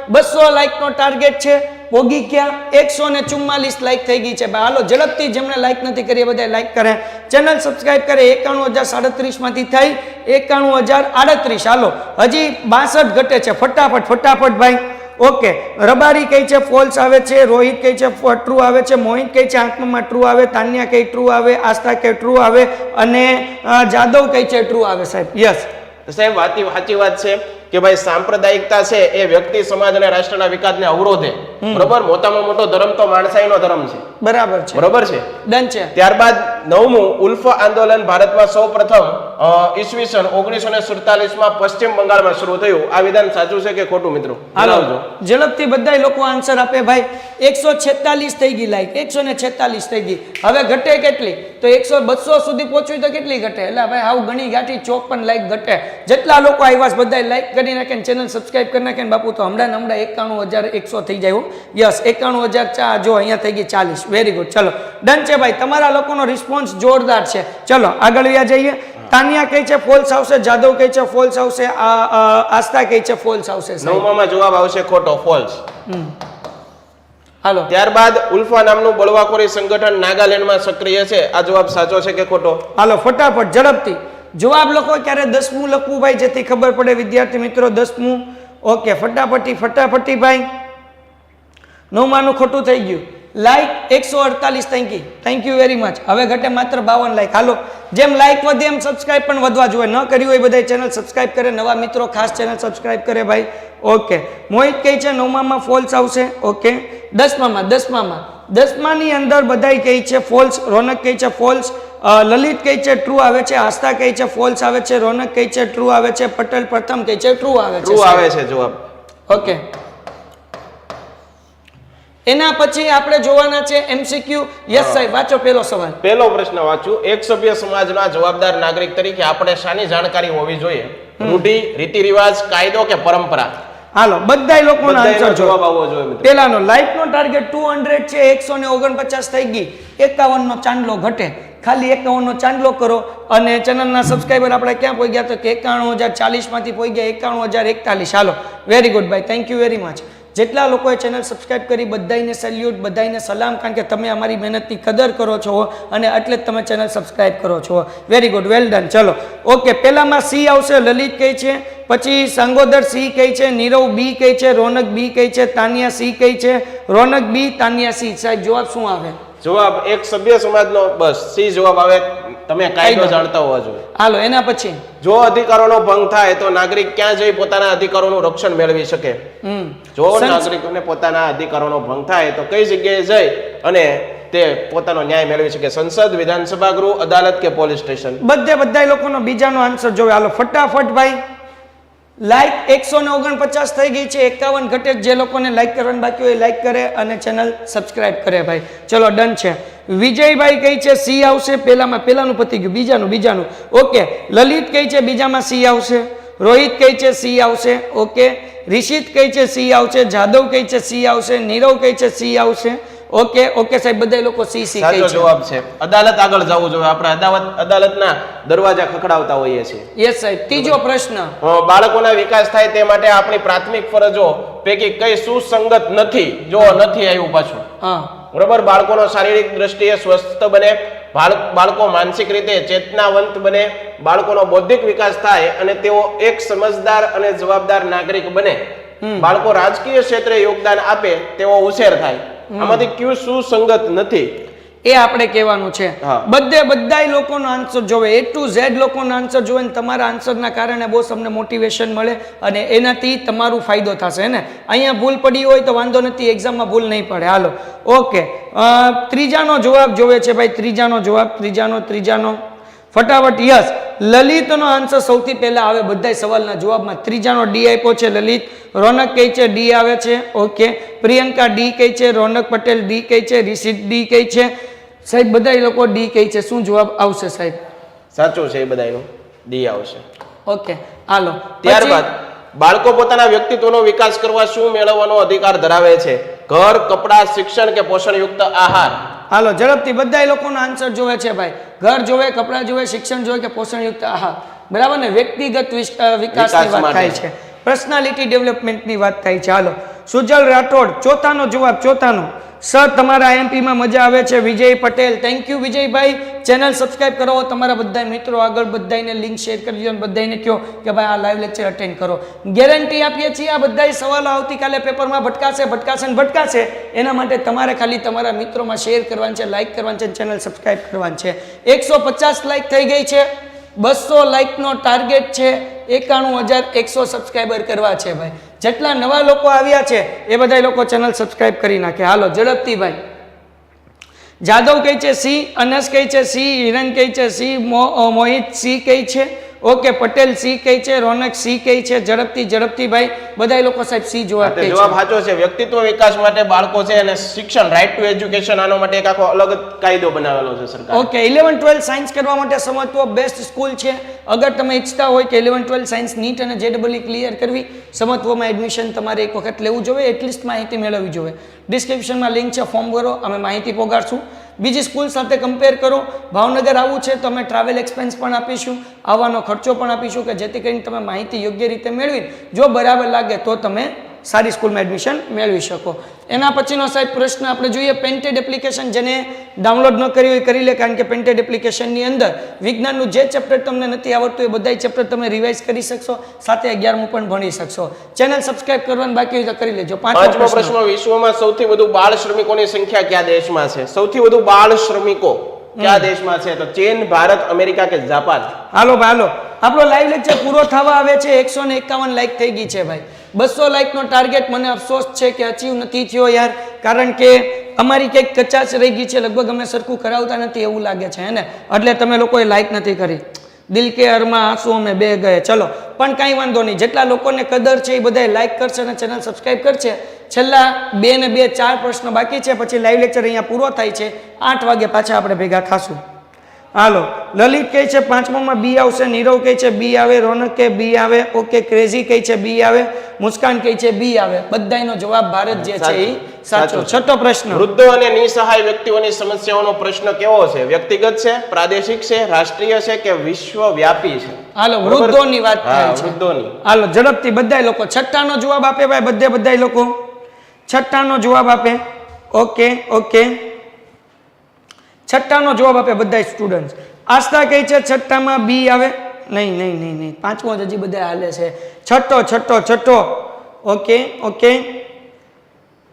S2: 200 લાઈક નો ટાર્ગેટ છે, પોગી ક્યાં 144 લાઈક થઈ ગઈ છે. હાલો ઝડપથી, જેમને લાઈક નથી કરી એ બધા લાઈક કરે, ચેનલ સબસ્ક્રાઇબ કરે. 91,037 માંથી થઈ 91,038. હાલો હજી 62 ઘટે છે. ફટાફટ ભાઈ. ઓકે, રબારી કઈ છે ફોલ્સ આવે છે, રોહિત કઈ છે ટ્રુ આવે છે, મોહિત કઈ છે આત્મામાં ટ્રુ આવે, તાન્યા કઈ ટ્રુ આવે, આસ્થા કઈ ટ્રુ આવે, અને જાદવ કઈ છે ટ્રુ આવે સાહેબ? યસ
S3: સાહેબ, સાચી વાત છે કે ભાઈ સાંપ્રદાયિકતા છે એ વ્યક્તિ, સમાજ અને રાષ્ટ્રના વિકાસને અવરોધે. બરોબર, મોટામાં મોટો ધર્મ તો માણસાઈનો ધર્મ છે.
S2: બરાબર છે,
S3: બરોબર છે,
S2: ડન છે.
S3: ત્યારબાદ 9મું ઉલ્ફ આંદોલન ભારતમાં સૌપ્રથમ ઈસવીસન 1947 પશ્ચિમ બંગાળમાં શરૂ થયું. આ વિધાન સાચું છે કે ખોટું મિત્રો?
S2: હાલો ઝડપથી બધા લોકો આન્સર આપે ભાઈ. 146 થઈ ગઈ લાઈક, 146 થઈ ગઈ. હવે ઘટે કેટલી? તો 200 સુધી પહોંચવી તો કેટલી ઘટે? એટલે ભાઈ હાવ ઘણી ગાંઠી 54 લાઈક ઘટે. જેટલા લોકો આવ્યા છે બધા લાઈક કરી નાખે, ચેનલ સબસ્ક્રાઇબ કરી નાખે બાપુ, તો હમણાં 91,100 થઈ જાય. યસ 91,000 જો અહીંયા થઈ ગઈ 40. Very good. ચલો ડન છે ભાઈ, તમારા લોકોનો રિસ્પોન્સ જોરદાર છે. ચલો આગળ વ્યા જઈએ. તાનિયા કઈ છે ફોલ્સ આવશે, જાદવ કઈ છે ફોલ્સ આવશે, આસ્થા કઈ છે ફોલ્સ આવશે?
S3: 9માં જવાબ આવશે ખોટો, ફોલ્સ.
S2: હાલો
S3: ત્યારબાદ ઉલ્ફા નામનું બળવાખોરી સંગઠન નાગાલેન્ડમાં સક્રિય છે. આ જવાબ સાચો છે કે ખોટો?
S2: હાલો ફટાફટ ઝડપથી જવાબ લખો. ક્યારે 10મું લખવું ભાઈ, જેથી ખબર પડે વિદ્યાર્થી મિત્રો 10મું. ઓકે, ફટાફટી ભાઈ. 9માનું ખોટું થઈ ગયું. Like 148 thank you very much. હવે ઘટે માત્ર 52 લાઈક. હાલો જેમ લાઈક વધે એમ સબસ્ક્રાઇબ પણ વધવા જોઈએ. ન કર્યું હોય બધા ચેનલ સબસ્ક્રાઇબ કરે, નવા મિત્રો ખાસ ચેનલ સબસ્ક્રાઇબ કરે ભાઈ. ઓકે, મોહિત કઈ છે 9માં ફોલ્સ આવશે. ઓકે, 10માની અંદર બધાય કઈ છે ફોલ્સ, રોનક કઈ છે ફોલ્સ, લલિત કઈ છે ટ્રુ આવે છે, આસ્થા કઈ છે ફોલ્સ આવે છે, રોનક કઈ છે ટ્રુ આવે છે, પટેલ પ્રથમ કઈ છે ટ્રુ આવે છે?
S3: ટ્રુ આવે છે જવાબ.
S2: ઓકે, એના પછી આપણે જોવાના છે એમસીક્યુ. યસ સાહેબ, વાંચો પહેલો સવાલ.
S3: પહેલો પ્રશ્ન વાંચું. એક સભ્ય સમાજના જવાબદાર નાગરિક તરીકે આપણે શાની જાણકારી હોવી જોઈએ? રૂઢિ, રીતિ રિવાજ, કાયદો કે પરંપરા?
S2: હાલો બધાય લોકોનો આન્સર
S3: જવાબ આવવો જોઈએ મિત્રો.
S2: પહેલાનો લાઈક નો ટાર્ગેટ 200 છે, 149 થઈ ગઈ. 51 નો ચાંદલો ઘટે, ખાલી 51 નો ચાંદલો કરો. અને ચેનલના સબસ્ક્રાઇબર આપણે ક્યાં પહોંચી ગયા? તો કે 91,040 માંથી પહોંચી ગયા 91,041. હાલો વેરી ગુડ ભાઈ, થેન્ક યુ વેરી મચ. જેટલા લોકોએ ચેનલ સબસ્ક્રાઇબ કરી બધાને સેલ્યુટ, બધાને સલામ, કારણ કે તમે અમારી મહેનતની કદર કરો છો અને એટલે જ તમે ચેનલ સબસ્ક્રાઇબ કરો છો. Very good, well done. ચલો ઓકે, પહેલામાં સી આવશે, લલિત કઈ છે, પછી સંગોદર સી કઈ છે, નીરવ બી કઈ છે, રોનક બી કઈ છે, તાનિયા સી કઈ છે, રોનક બી, તાનિયા સી. સાહેબ જવાબ શું આવે?
S3: જવાબ એક સભ્ય સમાજનો બસ સી જવાબ આવે. તમે કાયદો જાણતા હોવા જોઈએ.
S2: હાલો એના પછી
S3: જો અધિકારોનો ભંગ થાય તો નાગરિક ક્યાં જઈ પોતાના અધિકારોનું રક્ષણ મેળવી શકે? જો નાગરિકોને પોતાના અધિકારોનો ભંગ થાય તો કઈ જગ્યાએ જઈ અને તે પોતાનો ન્યાય મેળવી શકે? સંસદ, વિધાનસભા ગૃહ, અદાલત કે પોલીસ સ્ટેશન? બધા લોકોનો બીજાનો આન્સર જોવે. હાલો ફટાફટ ભાઈ. લાઈક 149 થઈ ગઈ છે, 51 ઘટે. જે લોકોને લાઈક કરવાનું બાકી હોય લાઈક કરે અને ચેનલ સબસ્ક્રાઇબ કરે ભાઈ. ચલો ડન છે. વિજયભાઈ કઈ છે સી આવશે. પહેલાનું પતી ગયું, બીજાનું. ઓકે, લલિત કઈ છે બીજામાં સી આવશે, રોહિત કઈ છે સી આવશે. ઓકે, રિષિત કઈ છે સી આવશે, જાદવ કઈ છે સી આવશે, નીરવ કઈ છે સી આવશે. ઓકે સાહેબ, બધા લોકો સી કઈ છે? સાચો જવાબ છે અદાલત. આગળ જવું જોઈએ આપણે. અદાલતના દરવાજા ખખડાવતા હોઈએ છીએ.
S2: યસ સાહેબ. ત્રીજો પ્રશ્ન.
S3: બાળકોના વિકાસ થાય તે માટે આપણી પ્રાથમિક ફરજો પૈકી કઈ સુસંગત નથી? જો નથી આવ્યું પાછું. બરોબર, બાળકોનો શારીરિક દ્રષ્ટિએ સ્વસ્થ બને, બાળકો માનસિક રીતે ચેતનાવંત બને, બાળકોનો બૌદ્ધિક વિકાસ થાય અને તેઓ એક સમજદાર અને જવાબદાર નાગરિક બને, બાળકો રાજકીય ક્ષેત્રે યોગદાન આપે, તેઓ ઉછેર થાય. આમાંથી કયું સુસંગત નથી?
S2: એ આપણે કહેવાનું છે.
S3: હા.
S2: બધાય લોકોનો આન્સર જોવે, A to Z લોકોનો આન્સર જોવે ને તમારા આન્સરના કારણે બોસ અમને મોટિવેશન મળે અને એનાથી તમારું ફાયદો થશે ને. અહીંયા ભૂલ પડી હોય તો વાંધો નથી, એક્ઝામમાં ભૂલ નહીં પડે. હાલો ઓકે, ત્રીજાનો જવાબ જોવે છે ભાઈ, ત્રીજાનો જવાબ, ત્રીજાનો ફટાફટ. યસ, લલિતનો આન્સર સૌથી પહેલા આવે બધા સવાલના જવાબમાં. ત્રીજાનો ડી આપ્યો છે લલિત. રોનક કહે છે ડી આવે છે. ઓકે, પ્રિયંકા ડી કહે છે, રોનક પટેલ ડી કહે છે, રિષિત ડી કહે છે. સાહેબ બધા લોકો ડી કહે છે, શું જવાબ આવશે સાહેબ?
S3: સાચું છે, એ બધાનું ડી આવશે.
S2: ઓકે હાલો,
S3: ત્યારબાદ બાળકો પોતાના વ્યક્તિત્વનો વિકાસ કરવા શું મેળવવાનો અધિકાર ધરાવે છે? ઘર, કપડાં, શિક્ષણ કે પોષણયુક્ત આહાર?
S2: હાલો ઝડપથી બધા લોકોનો આન્સર જોવે છે ભાઈ. ઘર જોવે, કપડાં જોવે, શિક્ષણ જોવે કે પોષણયુક્ત આહાર? બરાબર ને, વ્યક્તિગત વિકાસની વાત થાય છે, પર્સનાલિટી ડેવલપમેન્ટની વાત થાય છે. હાલો સુજલ રાઠોડ, ચોથાનો જવાબ, ચોથાનો. સર તમારા આઈએમપીમાં મજા આવે છે. વિજય પટેલ, થેન્ક યુ વિજયભાઈ. ચેનલ સબસ્ક્રાઇબ કરો, તમારા બધા મિત્રો આગળ બધાને લિંક શેર કરી દો અને બધાને કહો કે ભાઈ આ લાઈવ લેક્ચર અટેન્ડ કરો. ગેરંટી આપીએ છીએ આ બધા સવાલો આવતીકાલે પેપરમાં ભટકાશે. એના માટે તમારે ખાલી તમારા મિત્રોમાં શેર કરવાનું છે, લાઈક કરવાનું છે, ચેનલ સબસ્ક્રાઇબ કરવાનું છે. 150 લાઈક થઈ ગઈ છે, 200 લાઈકનો ટાર્ગેટ છે, 91,100 સબસ્ક્રાઈબર કરવા છે ભાઈ. જેટલા નવા લોકો આવ્યા છે એ બધા લોકો ચેનલ સબસ્ક્રાઇબ કરી નાખે. હાલો ઝડપથી ભાઈ. જાદવ કહે છે સી, અનસ કહે છે સી, હિરન કહે છે સી, મોહિત સી કહે છે. ઓકે, પટેલ સી કહે છે, રોનક સી કહે છે. ઝડપથી ભાઈ બધા લોકો સાહેબ સી જવાબ કહે છે.
S3: જવાબ સાચો છે. વ્યક્તિત્વ વિકાસ માટે બાળકો છે અને શિક્ષણ, રાઈટ ટુ એજ્યુકેશન, આનો માટે એક આખો અલગ જ કાયદો બનાવેલો છે સરકાર.
S2: ઓકે, 11-12 સાયન્સ કરવા માટે સમત્વ બેસ્ટ સ્કૂલ છે. અગર તમે ઈચ્છતા હોય કે 11-12 સાયન્સ નીટ અને JEE ક્લિયર કરવી, સમત્વમાં એડમિશન તમારે એક વખત લેવું જોઈએ, એટલીસ્ટ માહિતી મેળવવી જોઈએ. ડિસ્ક્રિપ્શનમાં લિંક છે, ફોર્મ ભરો, અમે માહિતી પોગાડશું. બીજી સ્કૂલ સાથે કમ્પેર કરો. ભાવનગર આવવું છે તો અમે ટ્રાવેલ એક્સપેન્સ પણ આપીશું, આવવાનો ખર્ચો પણ આપીશું કે જેથી કરીને તમે માહિતી યોગ્ય રીતે મેળવી, જો બરાબર લાગે તો તમે સારી સ્કૂલમાં એડમિશન મેળવી શકો. એના પછીનો સાહેબ પ્રશ્ન આપણે જોઈએ, પેન્ટેડ એપ્લિકેશન જેને ડાઉનલોડ ન કરી હોય કરી લે, કારણ કે પેન્ટેડ એપ્લિકેશનની અંદર વિજ્ઞાનનું જે ચેપ્ટર તમને નથી આવડતું એ બધા ચેપ્ટર તમે રિવાઇઝ કરી શકશો, સાથે 11મું પણ ભણી શકશો. ચેનલ સબસ્ક્રાઇબ કરવાનું બાકી હોય તો કરી લેજો.
S3: પાંચમો પ્રશ્ન, વિશ્વમાં સૌથી વધુ બાળ શ્રમિકોની સંખ્યા કયા દેશમાં છે? સૌથી વધુ બાળ શ્રમિકો કયા દેશમાં છે? તો ચીન, ભારત, અમેરિકા કે જાપાન?
S2: હાલો આપણો લાઈવ લેક્ચર પૂરો થવા આવે છે. 151 લાઈક થઈ ગઈ છે ભાઈ. 200 લાઈકનો ટાર્ગેટ મને અફસોસ છે કે અચીવ નથી થયો યાર, કારણ કે અમારી કંઈક કચાશ રહી ગઈ છે, લગભગ અમે સરખું કરાવતા નથી એવું લાગે છે ને, એટલે તમે લોકોએ લાઈક નથી કરી. દિલ કે અરમાં આંસુ અમે બે ગયે. ચલો પણ કાંઈ વાંધો નહીં, જેટલા લોકોને કદર છે એ બધા લાઈક કરશે અને ચેનલ સબસ્ક્રાઇબ કરશે. છેલ્લા 2 ને 2 4 પ્રશ્ન બાકી છે, પછી લાઈવ લેક્ચર અહીંયા પૂરો થાય છે. 8 વાગે પાછા આપણે ભેગા થાશું. હાલો, લલિત કહે છે 5મામાં બી આવશે, નીરવ કહે છે બી આવે, રોનક કે બી આવે. ઓકે, ક્રેઝી કહે છે બી આવે, મુસ્કાન કહે છે બી આવે. બધાનો જવાબ ભારત જે છે એ સાચો. છઠ્ઠો પ્રશ્ન,
S3: વૃદ્ધો અને નિસહાય વ્યક્તિઓની સમસ્યાઓનો પ્રશ્ન કેવો છે? વ્યક્તિગત છે, પ્રાદેશિક છે, રાષ્ટ્રીય છે કે વિશ્વવ્યાપી છે?
S2: હાલો વૃદ્ધોની વાત થાય છે.
S3: વૃદ્ધોની.
S2: હાલો ઝડપથી બધા લોકો છઠ્ઠાનો જવાબ આપે ભાઈ. બધા લોકો છઠ્ઠાનો જવાબ આપે. ઓકે, છઠ્ઠાનો જવાબ આપે બધા સ્ટુડન્ટ. આસ્થા કહે છે છઠ્ઠામાં બી આવે. નહીં, 5મો હજી બધા હાલે છે. છઠ્ઠો. ઓકે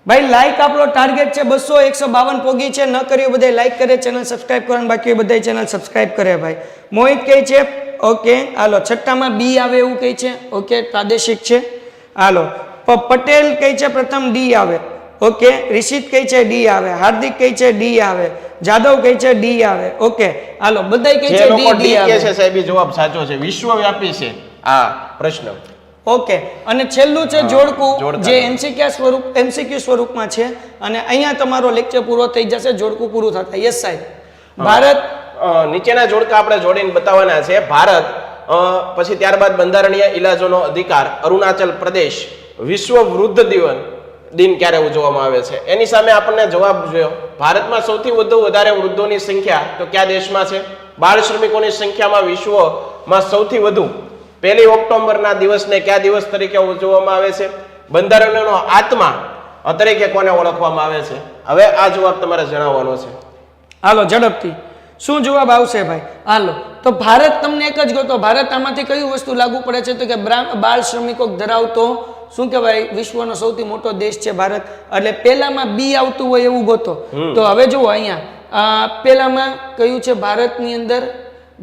S2: ભાઈ, લાઈક આપણો ટાર્ગેટ છે 200, 152 પોગી છે. ન કર્યું બધા લાઈક કરે, ચેનલ સબસ્ક્રાઇબ કરવાનું બાકી બધા ચેનલ સબસ્ક્રાઇબ કરે ભાઈ. મોહિત કહે છે ઓકે. હાલો, છઠ્ઠામાં બી આવે એવું કહે છે. ઓકે, પ્રાદેશિક છે. હાલો, પટેલ કહે છે પ્રથમ ડી આવે. ઓકે, રિષિત કહે છે ડી આવે, હાર્દિક કહે છે ડી આવે, જાદવ કહે છે ડી આવે. ઓકે, હાલો બધા કહે છે ડી આવે
S3: છે સાહેબ. જવાબ સાચો છે, વિશ્વવ્યાપી છે આ પ્રશ્ન.
S2: ઓકે, અને છેલ્લું છે જોડકું, જે MCQ સ્વરૂપમાં છે. અને અહીંયા તમારો લેક્ચર પૂરો થઈ જશે જોડકું પૂરું થતા. યસ સાહેબ. ભારત,
S3: નીચેના જોડકા આપણે જોડીને બતાવવાના છે. ભારત, પછી ત્યારબાદ બંધારણીય ઇલાજોનો અધિકાર, અરુણાચલ પ્રદેશ, વિશ્વ વૃદ્ધ દિન ક્યારે ઉજવવામાં આવે છે? એની સામે આપણને જવાબ જોયો. ભારતમાં સૌથી વધારે વૃદ્ધોની સંખ્યા તો કયા દેશમાં છે? બાળ શ્રમિકોની સંખ્યામાં વિશ્વમાં સૌથી વધુ 1 ઓક્ટોબરના દિવસને કયા દિવસ તરીકે ઉજવવામાં આવે છે? બંધારણનો આત્મા તરીકે કોને ઓળખવામાં આવે છે? હવે આ જવાબ તમારે જણાવવાનો છે.
S2: હાલો ઝડપથી શું જવાબ આવશે ભાઈ? હાલો, તો ભારત તમને એક જ ગોતો. ભારત આમાંથી કઈ વસ્તુ લાગુ પડે છે? તો કે બાળ શ્રમિકો ધરાવતો શું કહેવાય વિશ્વનો સૌથી મોટો દેશ છે ભારત. એટલે પહેલામાં બી આવતું હોય એવું ગોતો. તો હવે જુઓ અહીંયા પેલામાં કયું છે ભારતની અંદર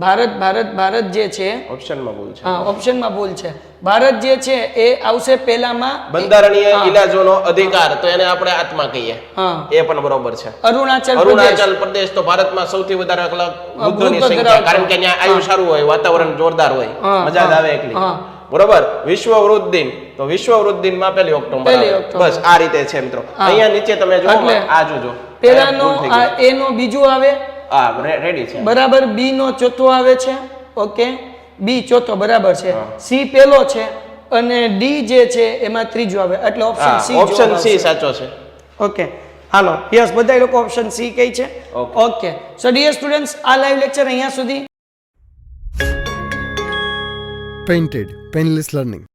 S2: ભારત જે છે
S3: ઓપ્શનમાં ભૂલ છે.
S2: હા ઓપ્શનમાં ભૂલ છે. ભારત જે છે એ આવશે પેલામાં.
S3: બંધારણીય ઇલાજોનો અધિકાર તો એને આપણે આત્મા કહીએ.
S2: હા
S3: એ પણ બરોબર છે.
S2: અરુણાચલ
S3: પ્રદેશ તો ભારતમાં સૌથી વધારે વૃદ્ધોની
S2: વૃદ્ધ
S3: સંખ્યા,
S2: ધરાવતો.
S3: કારણ કે ત્યાં આયુ સારું હોય, વાતાવરણ જોરદાર હોય,
S2: હા,
S3: મજા જ
S2: હા,
S3: આવે એકલી.
S2: હા.
S3: બરોબર. વિશ્વ વૃદ્ધ દિન તો વિશ્વ વૃદ્ધ દિનમાં 1 ઓક્ટોબર
S2: પહેલી
S3: આવે.
S2: ઓક્ટોબર.
S3: બસ આ રીતે છે મિત્રો.
S2: હા.
S3: અહીંયા નીચે તમે જો
S2: એટલે
S3: આ જોજો
S2: પેલાનો
S3: ભૂલ થઈ ગઈ.
S2: એનો બીજું આવે
S3: હા રેડી છે.
S2: બરાબર. બી નો ચોથો આવે છે. ઓકે બી ચોથો બરાબર છે. સી પેલો છે અને ડી જે છે એમાં ત્રીજો આવે એટલે ઓપ્શન સી
S3: ઓપ્શન સી સાચો છે.
S2: ઓકે હાલો યસ બધા લોકો ઓપ્શન સી કહી છે.
S3: Okay.
S2: Okay so dear students આ લાઈવ લેક્ચર અહીંયા સુધી.
S1: Painted Painless Learning.